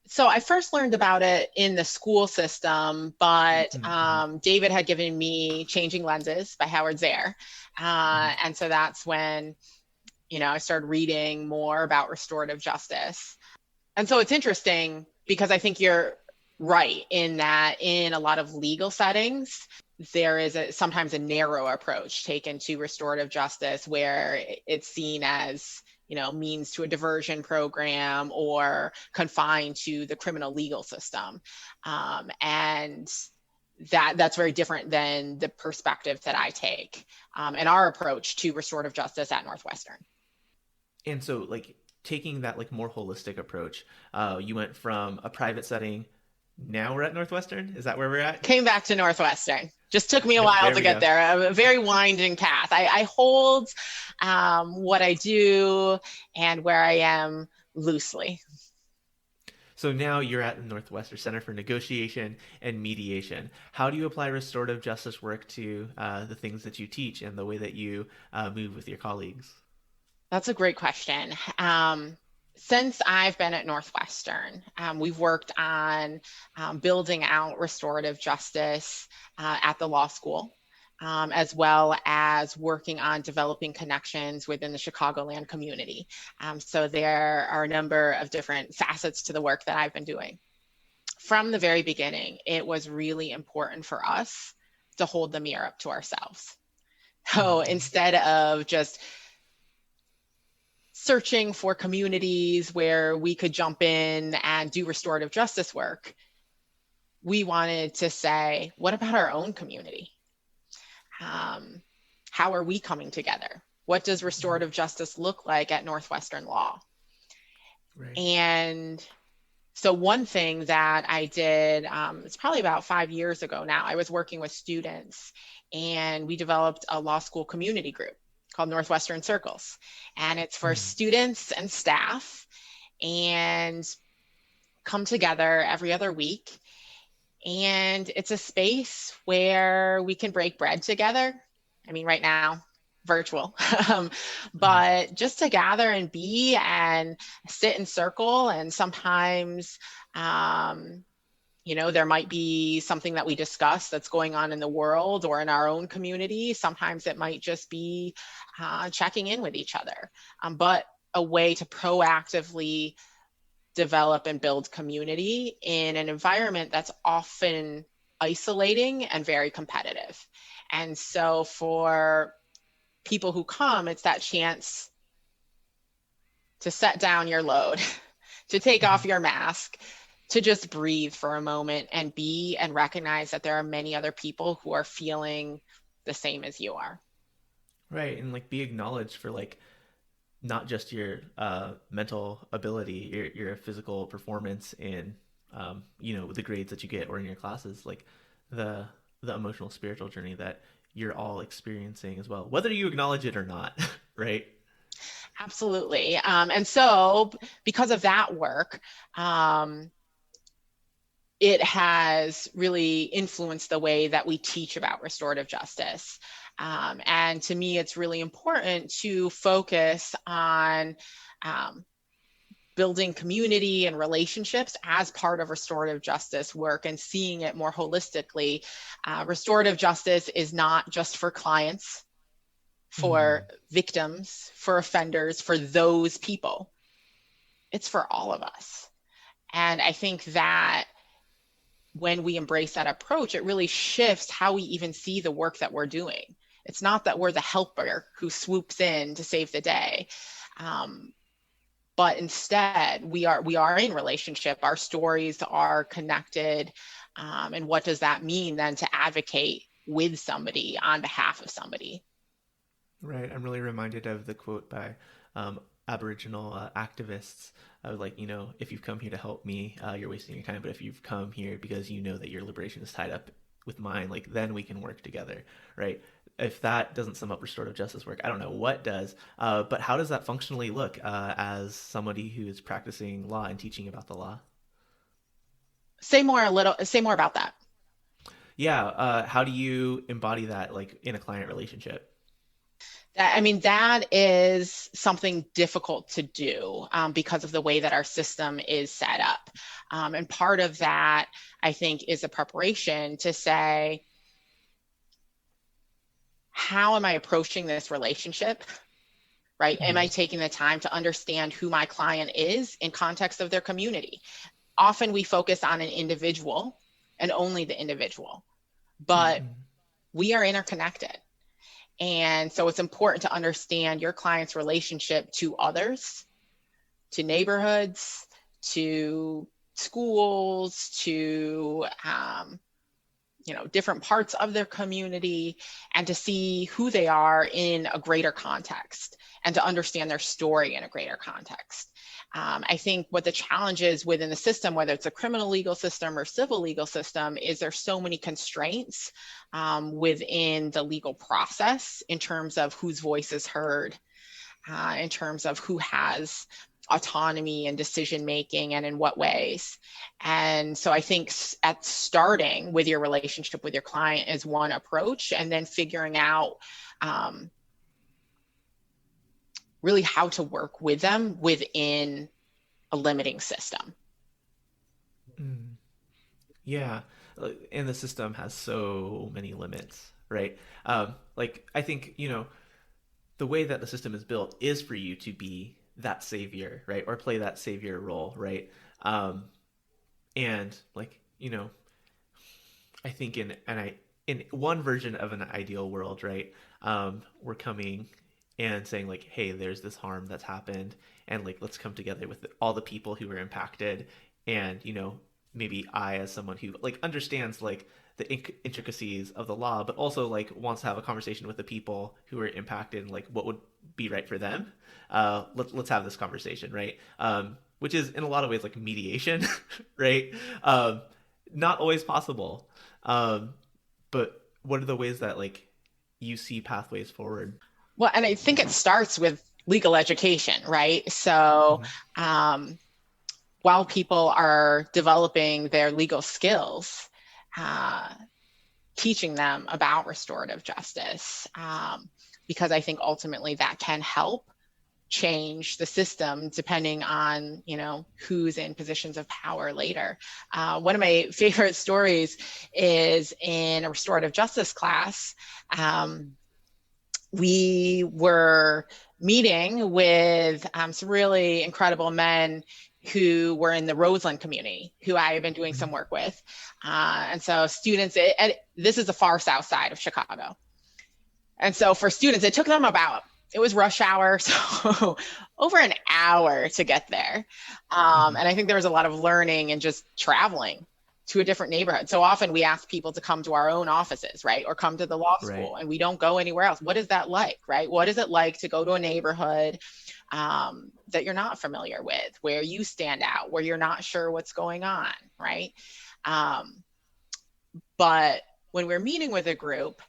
So I first learned about it in the school system, but Mm-hmm. David had given me Changing Lenses by Howard Zare. And so that's when, I started reading more about restorative justice. And so it's interesting because I think you're right in that in a lot of legal settings, there is sometimes a narrow approach taken to restorative justice where it's seen as, means to a diversion program or confined to the criminal legal system. And that's very different than the perspective that I take and our approach to restorative justice at Northwestern. And so, like, taking that like more holistic approach, you went from a private setting. Now we're at Northwestern. Is that where we're at? Came back to Northwestern. Just took me a while There to we get go. there. A very winding path. I hold what I do and where I am loosely. So now you're at the Northwestern Center for Negotiation and Mediation. How do you apply restorative justice work to the things that you teach and the way that you move with your colleagues? That's a great question. Since I've been at Northwestern, we've worked on building out restorative justice at the law school, as well as working on developing connections within the Chicagoland community. So there are a number of different facets to the work that I've been doing. From the very beginning, it was really important for us to hold the mirror up to ourselves. So instead of just searching for communities where we could jump in and do restorative justice work, we wanted to say, what about our own community? How are we coming together? What does restorative justice look like at Northwestern Law? Right. And so one thing that I did, it's probably about 5 years ago now, I was working with students and we developed a law school community group called Northwestern Circles. And it's for students and staff, and come together every other week. And it's a space where we can break bread together. I mean, right now, virtual, but just to gather and be and sit in circle. And sometimes, there might be something that we discuss that's going on in the world or in our own community. Sometimes it might just be checking in with each other, but a way to proactively develop and build community in an environment that's often isolating and very competitive. And so for people who come, it's that chance to set down your load, to take off your mask, to just breathe for a moment and be and recognize that there are many other people who are feeling the same as you are. Right. And like be acknowledged for like not just your mental ability, your physical performance in the grades that you get or in your classes, like the emotional spiritual journey that you're all experiencing as well, whether you acknowledge it or not. Right. Absolutely. And so because of that work, it has really influenced the way that we teach about restorative justice. And to me, it's really important to focus on building community and relationships as part of restorative justice work and seeing it more holistically. Restorative justice is not just for clients, for victims, for offenders, for those people. It's for all of us. And I think that when we embrace that approach, it really shifts how we even see the work that we're doing. It's not that we're the helper who swoops in to save the day. But instead, we are in relationship. Our stories are connected. And what does that mean then to advocate with somebody on behalf of somebody? Right. I'm really reminded of the quote by Aboriginal activists. Like, if you've come here to help me, you're wasting your time. But if you've come here because you know that your liberation is tied up with mine, like, then we can work together, right? If that doesn't sum up restorative justice work, I don't know what does. But how does that functionally look as somebody who is practicing law and teaching about the law? Say more about that. Yeah. How do you embody that, like, in a client relationship? That is something difficult to do because of the way that our system is set up. And part of that, I think, is a preparation to say, how am I approaching this relationship? Right? Am I taking the time to understand who my client is in context of their community? Often we focus on an individual and only the individual, but we are interconnected. And so it's important to understand your client's relationship to others, to neighborhoods, to schools, to different parts of their community, and to see who they are in a greater context and to understand their story in a greater context. I think what the challenge is within the system, whether it's a criminal legal system or civil legal system, is there's so many constraints within the legal process in terms of whose voice is heard, in terms of who has autonomy and decision making and in what ways. And so I think at starting with your relationship with your client is one approach, and then figuring out really how to work with them within a limiting system. Yeah. And the system has so many limits, right? Like, I think, the way that the system is built is for you to be that savior, right? Or play that savior role, right? And like, I think in one version of an ideal world, right? We're coming and saying, like, hey, there's this harm that's happened, and, like, let's come together with all the people who were impacted, and maybe I, as someone who, like, understands, like, the intricacies of the law, but also, like, wants to have a conversation with the people who are impacted and, like, what would be right for them. Let's have this conversation, right? Which is in a lot of ways like mediation, right? Not always possible. But what are the ways that, like, you see pathways forward? Well, and I think it starts with legal education, right? So while people are developing their legal skills, teaching them about restorative justice, because I think ultimately that can help change the system depending on, who's in positions of power later. One of my favorite stories is in a restorative justice class. We were meeting with some really incredible men who were in the Roseland community, who I have been doing some work with. And so students, this is the far south side of Chicago. And so for students, it took them it was rush hour, so over an hour to get there. And I think there was a lot of learning and just traveling to a different neighborhood. So often we ask people to come to our own offices, right? Or come to the law school, and we don't go anywhere else. What is that like, right? What is it like to go to a neighborhood that you're not familiar with, where you stand out, where you're not sure what's going on, right? But when we're meeting with a group,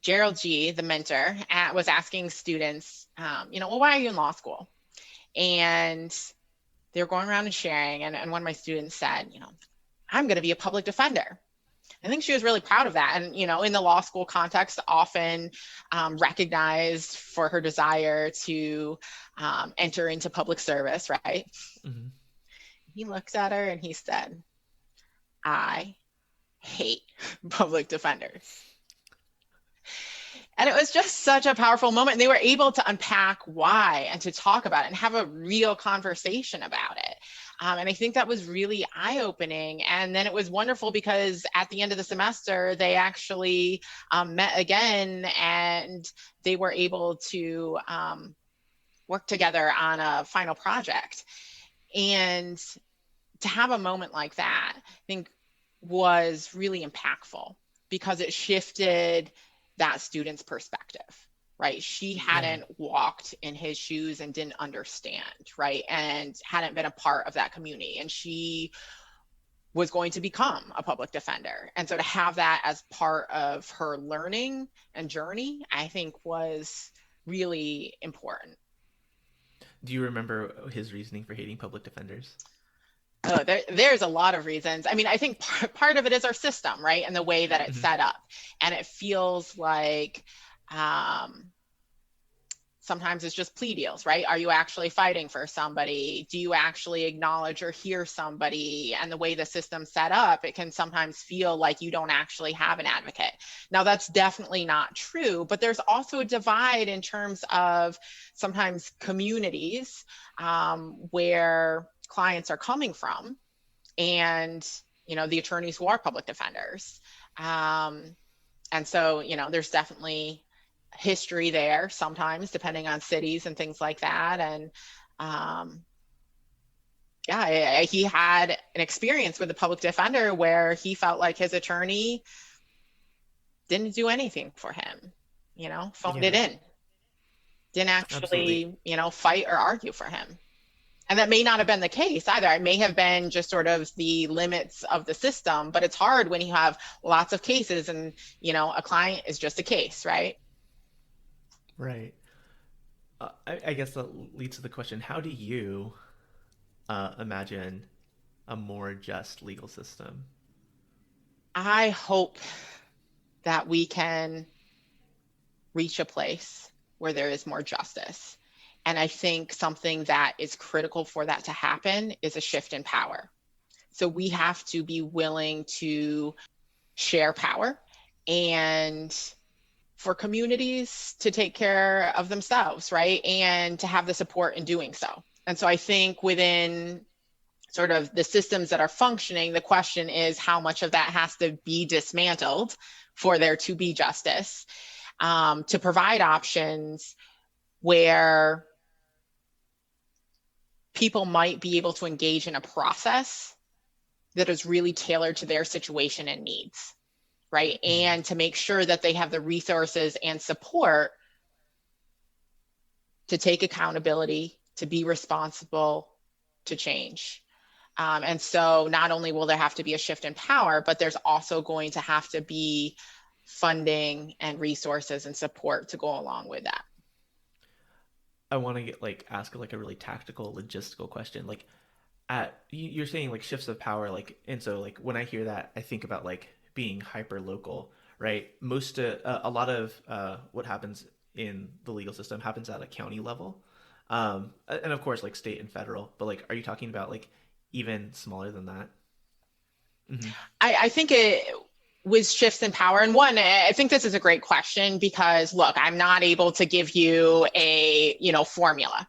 Gerald G., the mentor, was asking students, well, why are you in law school? And they were going around and sharing, and one of my students said, I'm going to be a public defender. I think she was really proud of that. And, in the law school context, often recognized for her desire to enter into public service, right? Mm-hmm. He looked at her and he said, I hate public defenders. And it was just such a powerful moment. And they were able to unpack why and to talk about it and have a real conversation about it. And I think that was really eye-opening. And then it was wonderful because at the end of the semester, they actually met again, and they were able to work together on a final project. And to have a moment like that, I think was really impactful because it shifted that student's perspective, right? She hadn't walked in his shoes and didn't understand, right? And hadn't been a part of that community. And she was going to become a public defender. And so to have that as part of her learning and journey, I think was really important. Do you remember his reasoning for hating public defenders? Oh, there's a lot of reasons. I mean, I think part of it is our system, right? And the way that it's set up. And it feels like sometimes it's just plea deals, right? Are you actually fighting for somebody? Do you actually acknowledge or hear somebody? And the way the system's set up, it can sometimes feel like you don't actually have an advocate. Now, that's definitely not true, but there's also a divide in terms of sometimes communities where clients are coming from and, you know, the attorneys who are public defenders. And so, you know, there's definitely history there sometimes depending on cities and things like that. And he had an experience with a public defender where he felt like his attorney didn't do anything for him, you know, phoned it in, didn't actually, you know, fight or argue for him. And that may not have been the case either. It may have been just sort of the limits of the system, but it's hard when you have lots of cases and, you know, a client is just a case, right? Right. I guess that leads to the question, how do you imagine a more just legal system? I hope that we can reach a place where there is more justice. And I think something that is critical for that to happen is a shift in power. So we have to be willing to share power and for communities to take care of themselves, right? And to have the support in doing so. And so I think within sort of the systems that are functioning, the question is how much of that has to be dismantled for there to be justice, to provide options where people might be able to engage in a process that is really tailored to their situation and needs, right? And to make sure that they have the resources and support to take accountability, to be responsible, to change. And so not only will there have to be a shift in power, but there's also going to have to be funding and resources and support to go along with that. I want to ask a really tactical, logistical question. You're saying shifts of power, and so when I hear that, I think about being hyper local, right? A lot of what happens in the legal system happens at a county level, and of course state and federal. But are you talking about even smaller than that? Mm-hmm. I think it with shifts in power. And one, I think this is a great question because look, I'm not able to give you a, formula,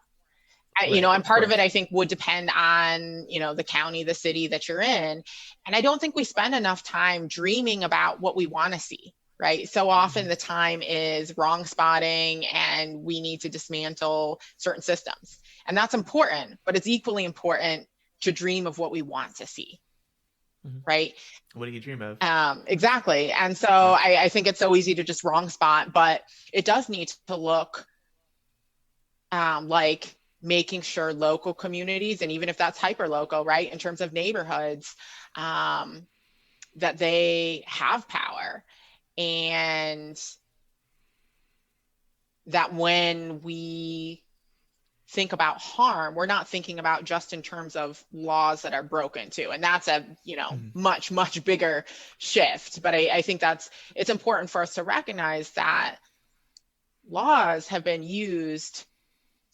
right, and part of it I think would depend on, the county, the city that you're in. And I don't think we spend enough time dreaming about what we want to see, right? So often the time is wrong spotting and we need to dismantle certain systems. And that's important, but it's equally important to dream of what we want to see. Mm-hmm. Right? What do you dream of? Exactly. And so I think it's so easy to just wrong spot, but it does need to look like making sure local communities, and even if that's hyper local, right, in terms of neighborhoods, that they have power, and that when we think about harm, we're not thinking about just in terms of laws that are broken too. And that's a, much, much bigger shift. But I think it's important for us to recognize that laws have been used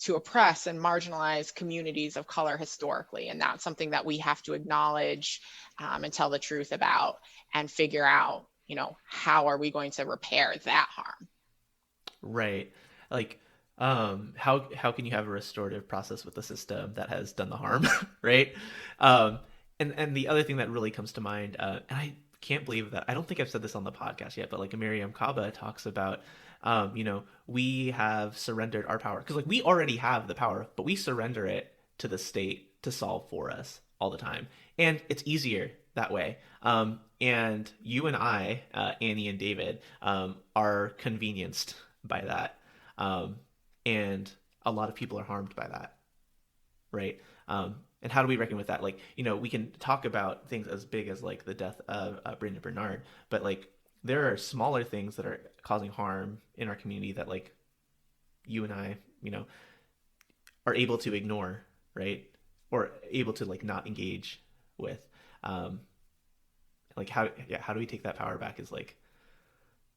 to oppress and marginalize communities of color historically. And that's something that we have to acknowledge and tell the truth about and figure out, how are we going to repair that harm? Right. How can you have a restorative process with the system that has done the harm, right? And the other thing that really comes to mind, and can't believe that. I don't think I've said this on the podcast yet, but like Miriam Kaba talks about, we have surrendered our power because like we already have the power, but we surrender it to the state to solve for us all the time, and it's easier that way. And you and I, Annie and David, are convenienced by that, and a lot of people are harmed by that, right? And how do we reckon with that? Like, we can talk about things as big as like the death of Brandon Bernard, but like there are smaller things that are causing harm in our community that like you and I, are able to ignore, right? Or able to like not engage with. Um, like how do we take that power back is like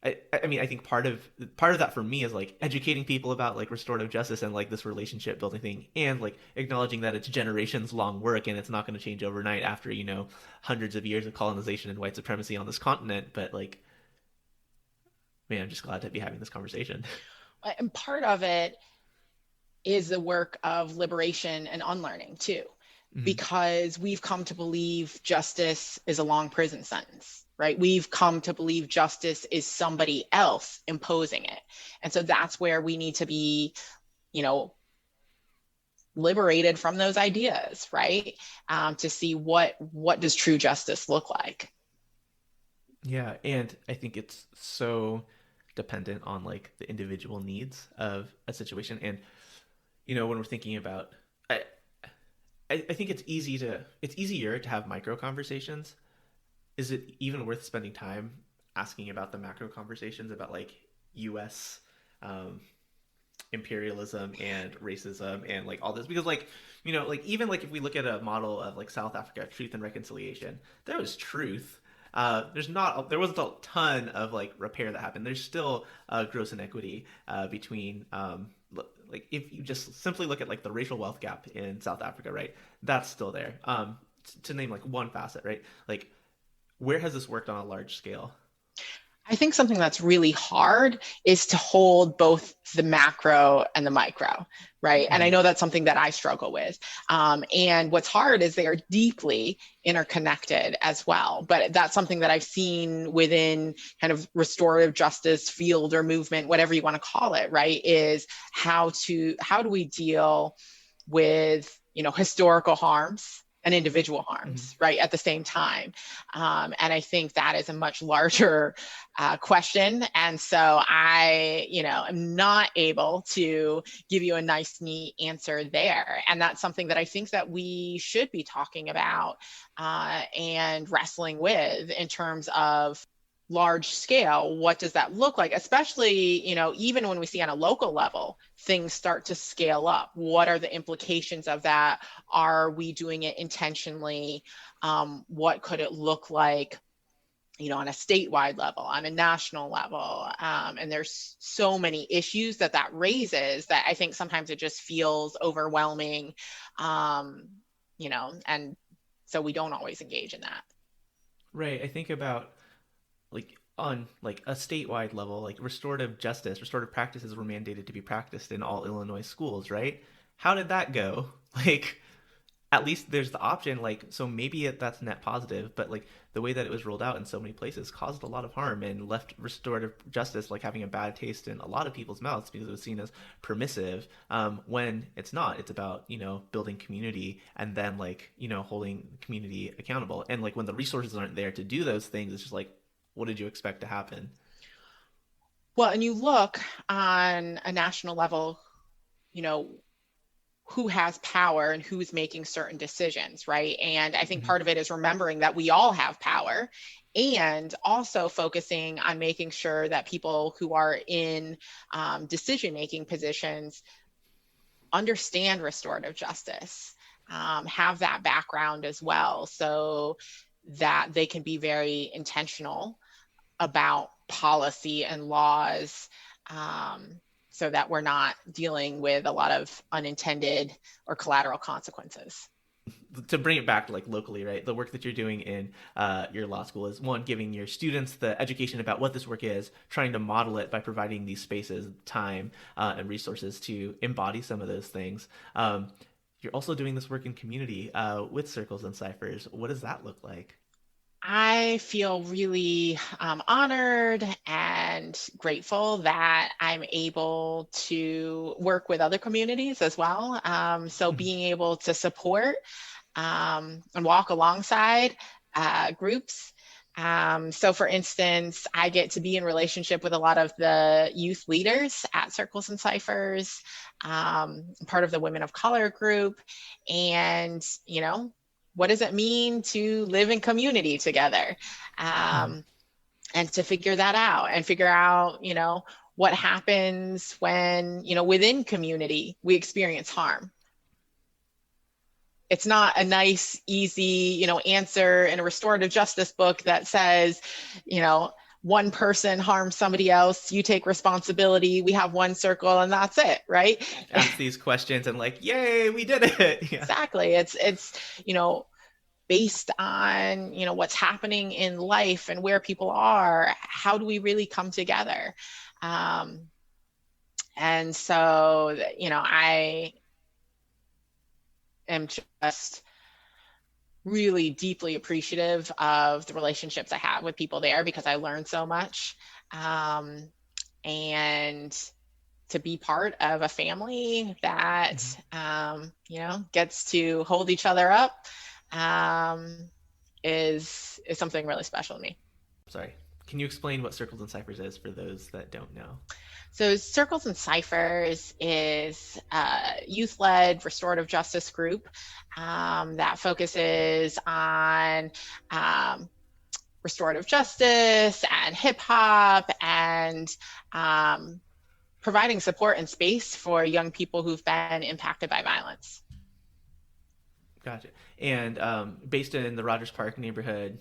I mean, I think part of that for me is like educating people about like restorative justice and like this relationship building thing, and like acknowledging that it's generations long work and it's not going to change overnight after hundreds of years of colonization and white supremacy on this continent. But like, man, I'm just glad to be having this conversation. And part of it is the work of liberation and unlearning too, because we've come to believe justice is a long prison sentence, right? We've come to believe justice is somebody else imposing it. And so that's where we need to be, liberated from those ideas, right? To see what does true justice look like. Yeah, and I think it's so dependent on like the individual needs of a situation. And when we're thinking about I think it's easier to have micro conversations. Is it even worth spending time asking about the macro conversations about like US imperialism and racism and like all this? Because like like even like if we look at a model of like South Africa, truth and reconciliation, there was truth. There wasn't a ton of like repair that happened. There's still gross inequity between like if you just simply look at like the racial wealth gap in South Africa, right? That's still there. To name like one facet, right? Like where has this worked on a large scale? I think something that's really hard is to hold both the macro and the micro, right? And I know that's something that I struggle with. And what's hard is they are deeply interconnected as well. But that's something that I've seen within kind of restorative justice field or movement, whatever you want to call it, right? Is how do we deal with, historical harms and individual harms, right, at the same time. And I think that is a much larger question. And so I, am not able to give you a nice, neat answer there. And that's something that I think that we should be talking about and wrestling with in terms of large scale. What does that look like? Especially, even when we see on a local level, things start to scale up. What are the implications of that? Are we doing it intentionally? What could it look like, on a statewide level, on a national level? And there's so many issues that raises that I think sometimes it just feels overwhelming, and so we don't always engage in that. Right. I think about like on like a statewide level, like restorative practices were mandated to be practiced in all Illinois schools, right? How did that go? Like at least there's the option, like, so maybe that's net positive, but like the way that it was rolled out in so many places caused a lot of harm and left restorative justice like having a bad taste in a lot of people's mouths because it was seen as permissive, when it's not. It's about building community and then like holding community accountable. And like when the resources aren't there to do those things, it's just like, what did you expect to happen? Well, and you look on a national level, who has power and who's making certain decisions, right? And I think part of it is remembering that we all have power, and also focusing on making sure that people who are in decision-making positions understand restorative justice, have that background as well, so that they can be very intentional about policy and laws, so that we're not dealing with a lot of unintended or collateral consequences. To bring it back to like locally, right? The work that you're doing in your law school is one, giving your students the education about what this work is, trying to model it by providing these spaces, time, and resources to embody some of those things. You're also doing this work in community with circles and ciphers. What does that look like? I feel really honored and grateful that I'm able to work with other communities as well. So being able to support and walk alongside groups. So for instance, I get to be in relationship with a lot of the youth leaders at Circles and Ciphers, part of the Women of Color group. And, what does it mean to live in community together? And to figure that out and figure out, what happens when, within community, we experience harm. It's not a nice, easy, answer in a restorative justice book that says, one person harms somebody else, you take responsibility, we have one circle, and that's it, right? Ask these questions and like, yay, we did it. Yeah. Exactly. It's based on, what's happening in life and where people are. How do we really come together? And so, I am just really deeply appreciative of the relationships I have with people there because I learned so much. And to be part of a family that, gets to hold each other up is something really special to me. Sorry. Can you explain what Circles and Ciphers is for those that don't know? So Circles and Ciphers is a youth-led restorative justice group that focuses on restorative justice and hip hop and providing support and space for young people who've been impacted by violence. Gotcha. And based in the Rogers Park neighborhood,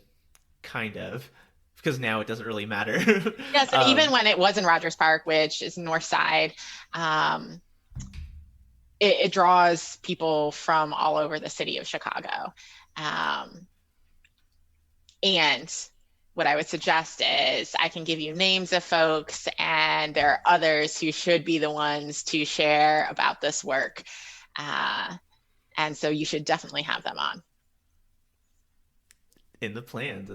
kind of, because now it doesn't really matter. Yes, and even when it was in Rogers Park, which is North Side, it draws people from all over the city of Chicago. And what I would suggest is I can give you names of folks, and there are others who should be the ones to share about this work. And so you should definitely have them on. In the plans.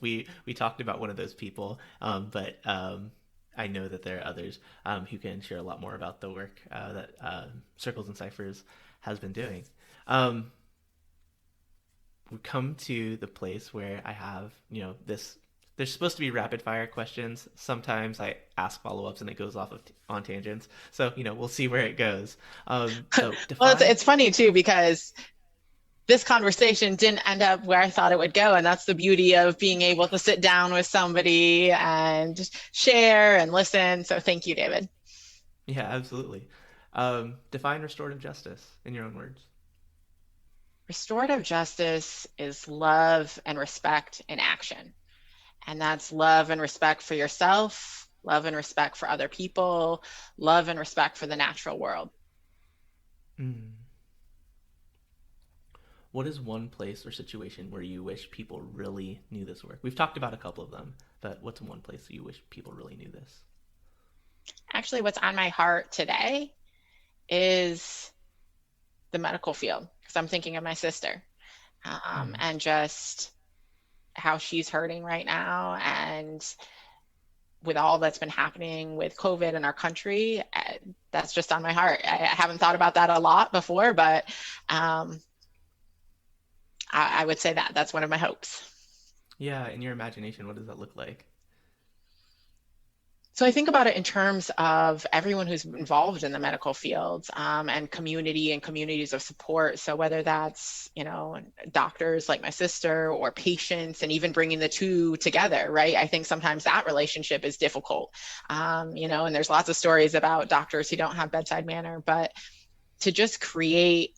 We talked about one of those people, but I know that there are others who can share a lot more about the work that Circles and Ciphers has been doing. We come to the place where I have, this. There's supposed to be rapid fire questions. Sometimes I ask follow-ups and it goes off on tangents. So, we'll see where it goes. So well, it's funny too, because this conversation didn't end up where I thought it would go. And that's the beauty of being able to sit down with somebody and share and listen. So thank you, David. Yeah, absolutely. Define restorative justice in your own words. Restorative justice is love and respect in action. And that's love and respect for yourself, love and respect for other people, love and respect for the natural world. What is one place or situation where you wish people really knew this work? We've talked about a couple of them, but what's one place that you wish people really knew this? Actually, what's on my heart today is the medical field, because I'm thinking of my sister and just how she's hurting right now. And with all that's been happening with COVID in our country, that's just on my heart. I haven't thought about that a lot before, but I would say that's one of my hopes. Yeah, in your imagination, what does that look like? So I think about it in terms of everyone who's involved in the medical field and community and communities of support. So whether that's, doctors like my sister or patients, and even bringing the two together, right? I think sometimes that relationship is difficult, and there's lots of stories about doctors who don't have bedside manner, but to just create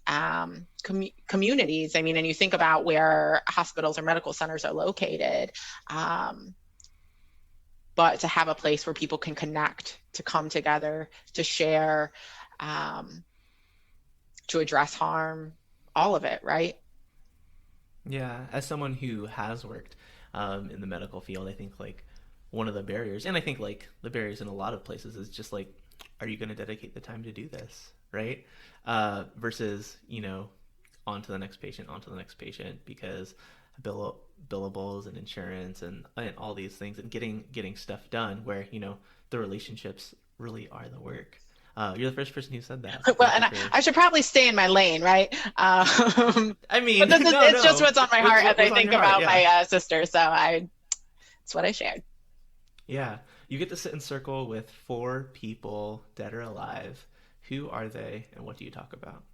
communities. I mean, and you think about where hospitals or medical centers are located, but to have a place where people can connect, to come together, to share, to address harm, all of it, right? Yeah, as someone who has worked in the medical field, I think like one of the barriers, and I think like the barriers in a lot of places is just like, are you going to dedicate the time to do this, right? Versus, on to the next patient, because billables and insurance and all these things and getting stuff done where, the relationships really are the work. You're the first person who said that, so Well, thank you and for. I should probably stay in my lane, right? I But mean, this is, no, it's just no. what's on my heart as I What's on think your heart? about Yeah. my sister. It's what I shared. Yeah. You get to sit in circle with four people, dead or alive. Who are they and what do you talk about?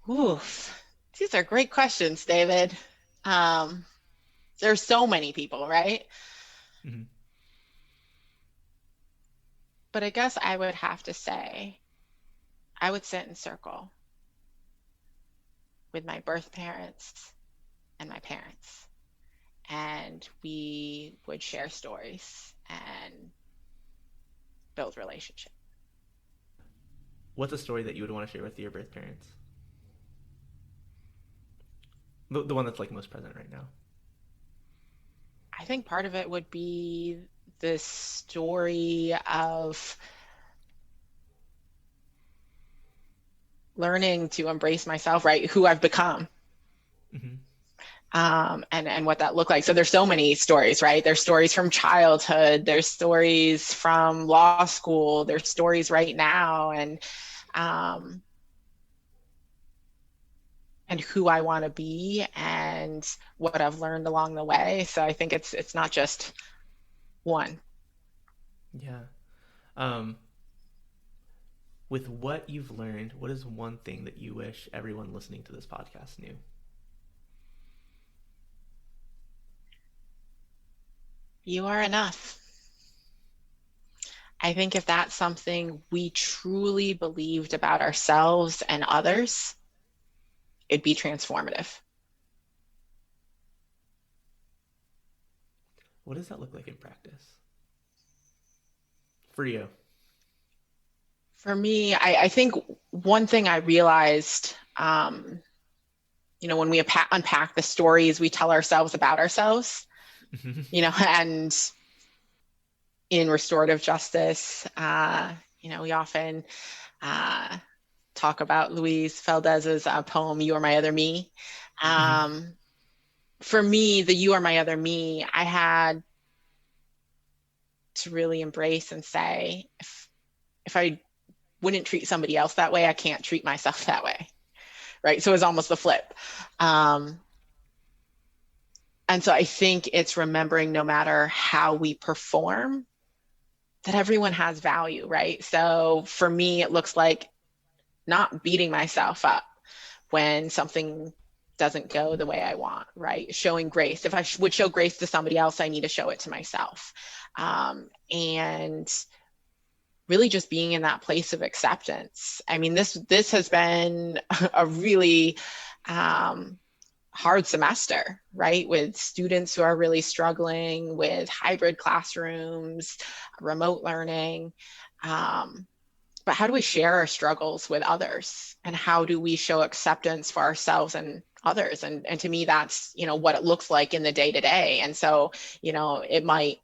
Oof. These are great questions, David. Um, there's so many people, right? Hmm. But I guess I would have to say I would sit in circle with my birth parents and my parents, and we would share stories and build relationships. What's a story that you would want to share with your birth parents? The one that's like most present right now. I think part of it would be this story of learning to embrace myself, right? Who I've become. Hmm. And what that looked like. So there's so many stories, right? There's stories from childhood, there's stories from law school, there's stories right now, um, and who I want to be and what I've learned along the way. So I think it's not just one. Yeah. Um, with what you've learned, what is one thing that you wish everyone listening to this podcast knew? You are enough. I think if that's something we truly believed about ourselves and others, it'd be transformative. What does that look like in practice for you? For me, I think one thing I realized, when we unpack the stories we tell ourselves about ourselves, and in restorative justice, we often talk about Louise Feldes's poem, You Are My Other Me. Hmm. For me, the You Are My Other Me, I had to really embrace and say, if I wouldn't treat somebody else that way, I can't treat myself that way. Right. So it's almost the flip. And so I think it's remembering no matter how we perform, that everyone has value. Right. So for me, it looks like not beating myself up when something doesn't go the way I want, right? Showing grace. If I would show grace to somebody else, I need to show it to myself. And really just being in that place of acceptance. I mean, this has been a really hard semester, right? With students who are really struggling with hybrid classrooms, remote learning. But how do we share our struggles with others? And how do we show acceptance for ourselves and others? And to me, that's, what it looks like in the day to day. And so, it might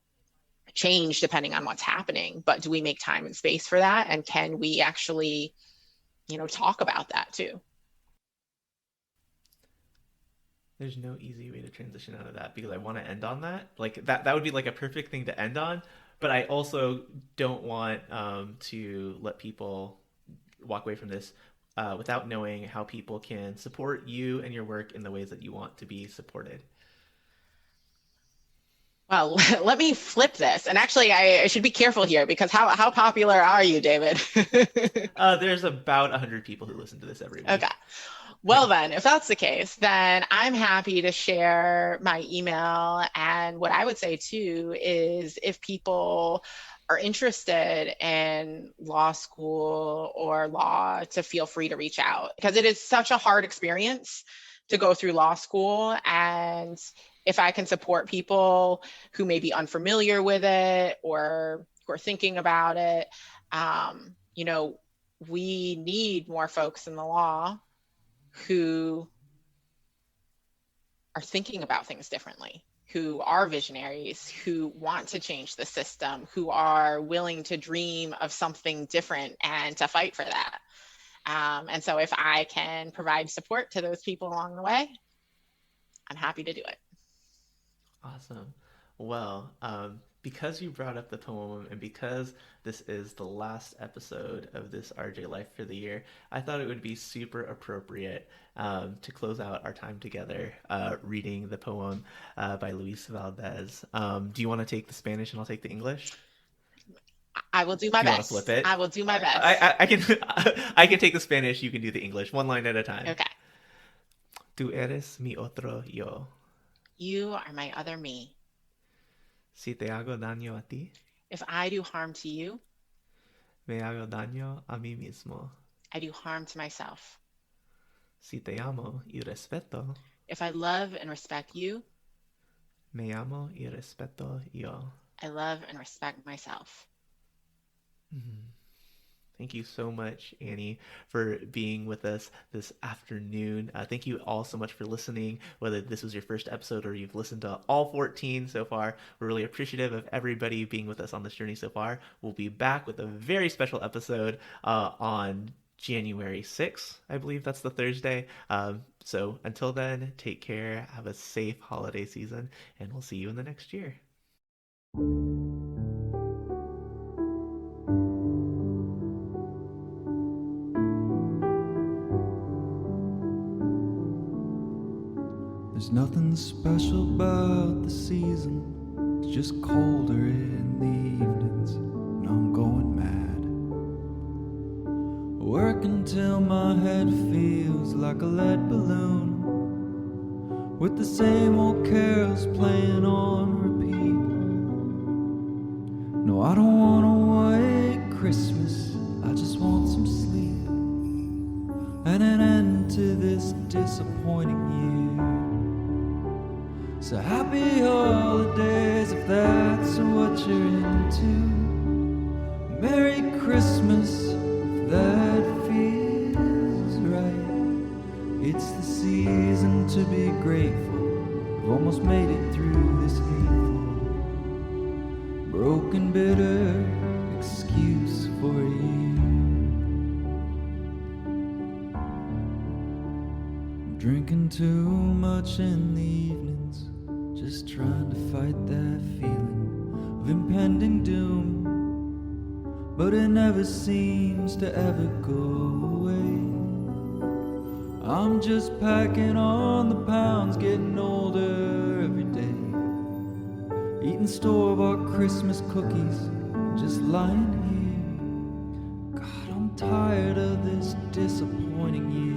change depending on what's happening, but do we make time and space for that? And can we actually, talk about that too? There's no easy way to transition out of that because I want to end on that. Like that would be like a perfect thing to end on, but I also don't want to let people walk away from this without knowing how people can support you and your work in the ways that you want to be supported. Well, let me flip this. And actually, I should be careful here because how popular are you, David? There's about 100 people who listen to this every Okay. week. Well, then, if that's the case, then I'm happy to share my email. And what I would say too is if people are interested in law school or law, to feel free to reach out because it is such a hard experience to go through law school. And if I can support people who may be unfamiliar with it or who are thinking about it, we need more folks in the law who are thinking about things differently, who are visionaries, who want to change the system, who are willing to dream of something different and to fight for that. And so if I can provide support to those people along the way, I'm happy to do it. Awesome. Well, because you brought up the poem and because this is the last episode of this RJ Life for the year, I thought it would be super appropriate to close out our time together reading the poem by Luis Valdez. Do you want to take the Spanish and I'll take the English? I will do my Do you want to flip best. it? I will do my best. I can I can take the Spanish. You can do the English. One line at a time. Okay. Tú eres mi otro yo. You are my other me. Si te hago daño a ti, If I do harm to you, me hago daño a mí mismo. I do harm to myself. Si te amo y respeto, If I love and respect you, me amo y respeto yo. I love and respect myself. Mm-hmm. Thank you so much, Annie, for being with us this afternoon. Thank you all so much for listening, whether this was your first episode or you've listened to all 14 so far. We're really appreciative of everybody being with us on this journey so far. We'll be back with a very special episode on January 6th. I believe that's the Thursday. So until then, take care, have a safe holiday season, and we'll see you in the next year. There's nothing special about the season. It's just colder in the evenings, and I'm going mad. Working till my head feels like a lead balloon, with the same old carols playing on repeat. No, I don't want a white Christmas, I just want some sleep, and an end to this disappointing year. So happy holidays if that's what you're into. Merry Christmas if that feels right. It's the season to be grateful. I've almost made it through this hateful, broken, bitter excuse for a year. I'm drinking too much in the evenings, just trying to fight that feeling of impending doom, but it never seems to ever go away. I'm just packing on the pounds, getting older every day, eating store-bought Christmas cookies, just lying here. God, I'm tired of this disappointing year.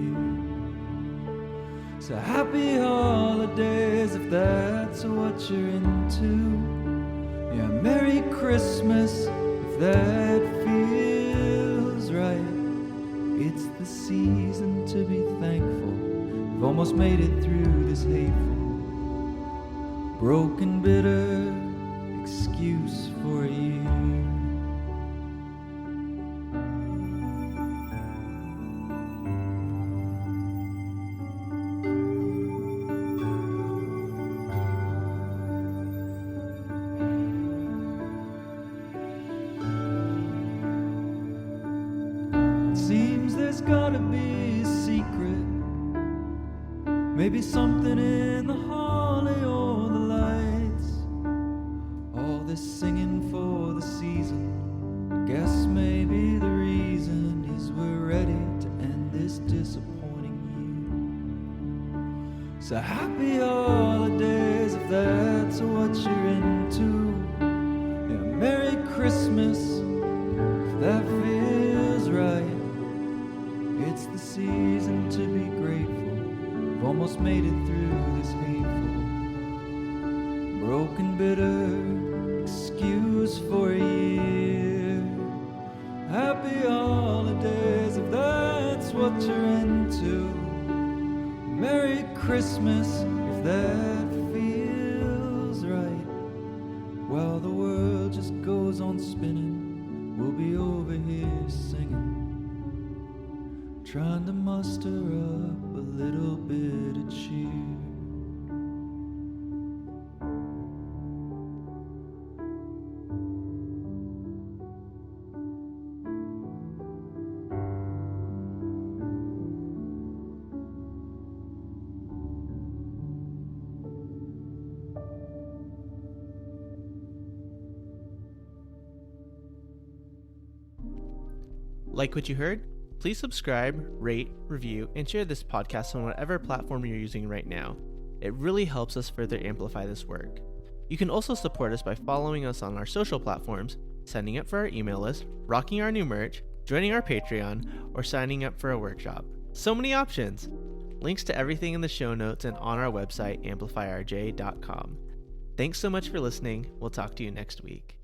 So happy holidays if that's what you're into. Yeah, Merry Christmas if that feels right. It's the season to be thankful. We've almost made it through this hateful, broken, bitter excuse for a year. Gotta be a secret, maybe something in the holly or the lights. All this singing for the season, I guess maybe the reason is we're ready to end this disappointing year. So happy holidays if that's what you're into. Yeah, Merry Christmas if that feels right. It's the season to be grateful. We've almost made it through this hateful, broken, bitter excuse for a year. Happy holidays if that's what you're into. Merry Christmas if that feels right. While the world just goes on spinning, we'll be over here singing, trying to muster up a little bit of cheer. Like what you heard? Please subscribe, rate, review, and share this podcast on whatever platform you're using right now. It really helps us further amplify this work. You can also support us by following us on our social platforms, signing up for our email list, rocking our new merch, joining our Patreon, or signing up for a workshop. So many options! Links to everything in the show notes and on our website, amplifyrj.com. Thanks so much for listening. We'll talk to you next week.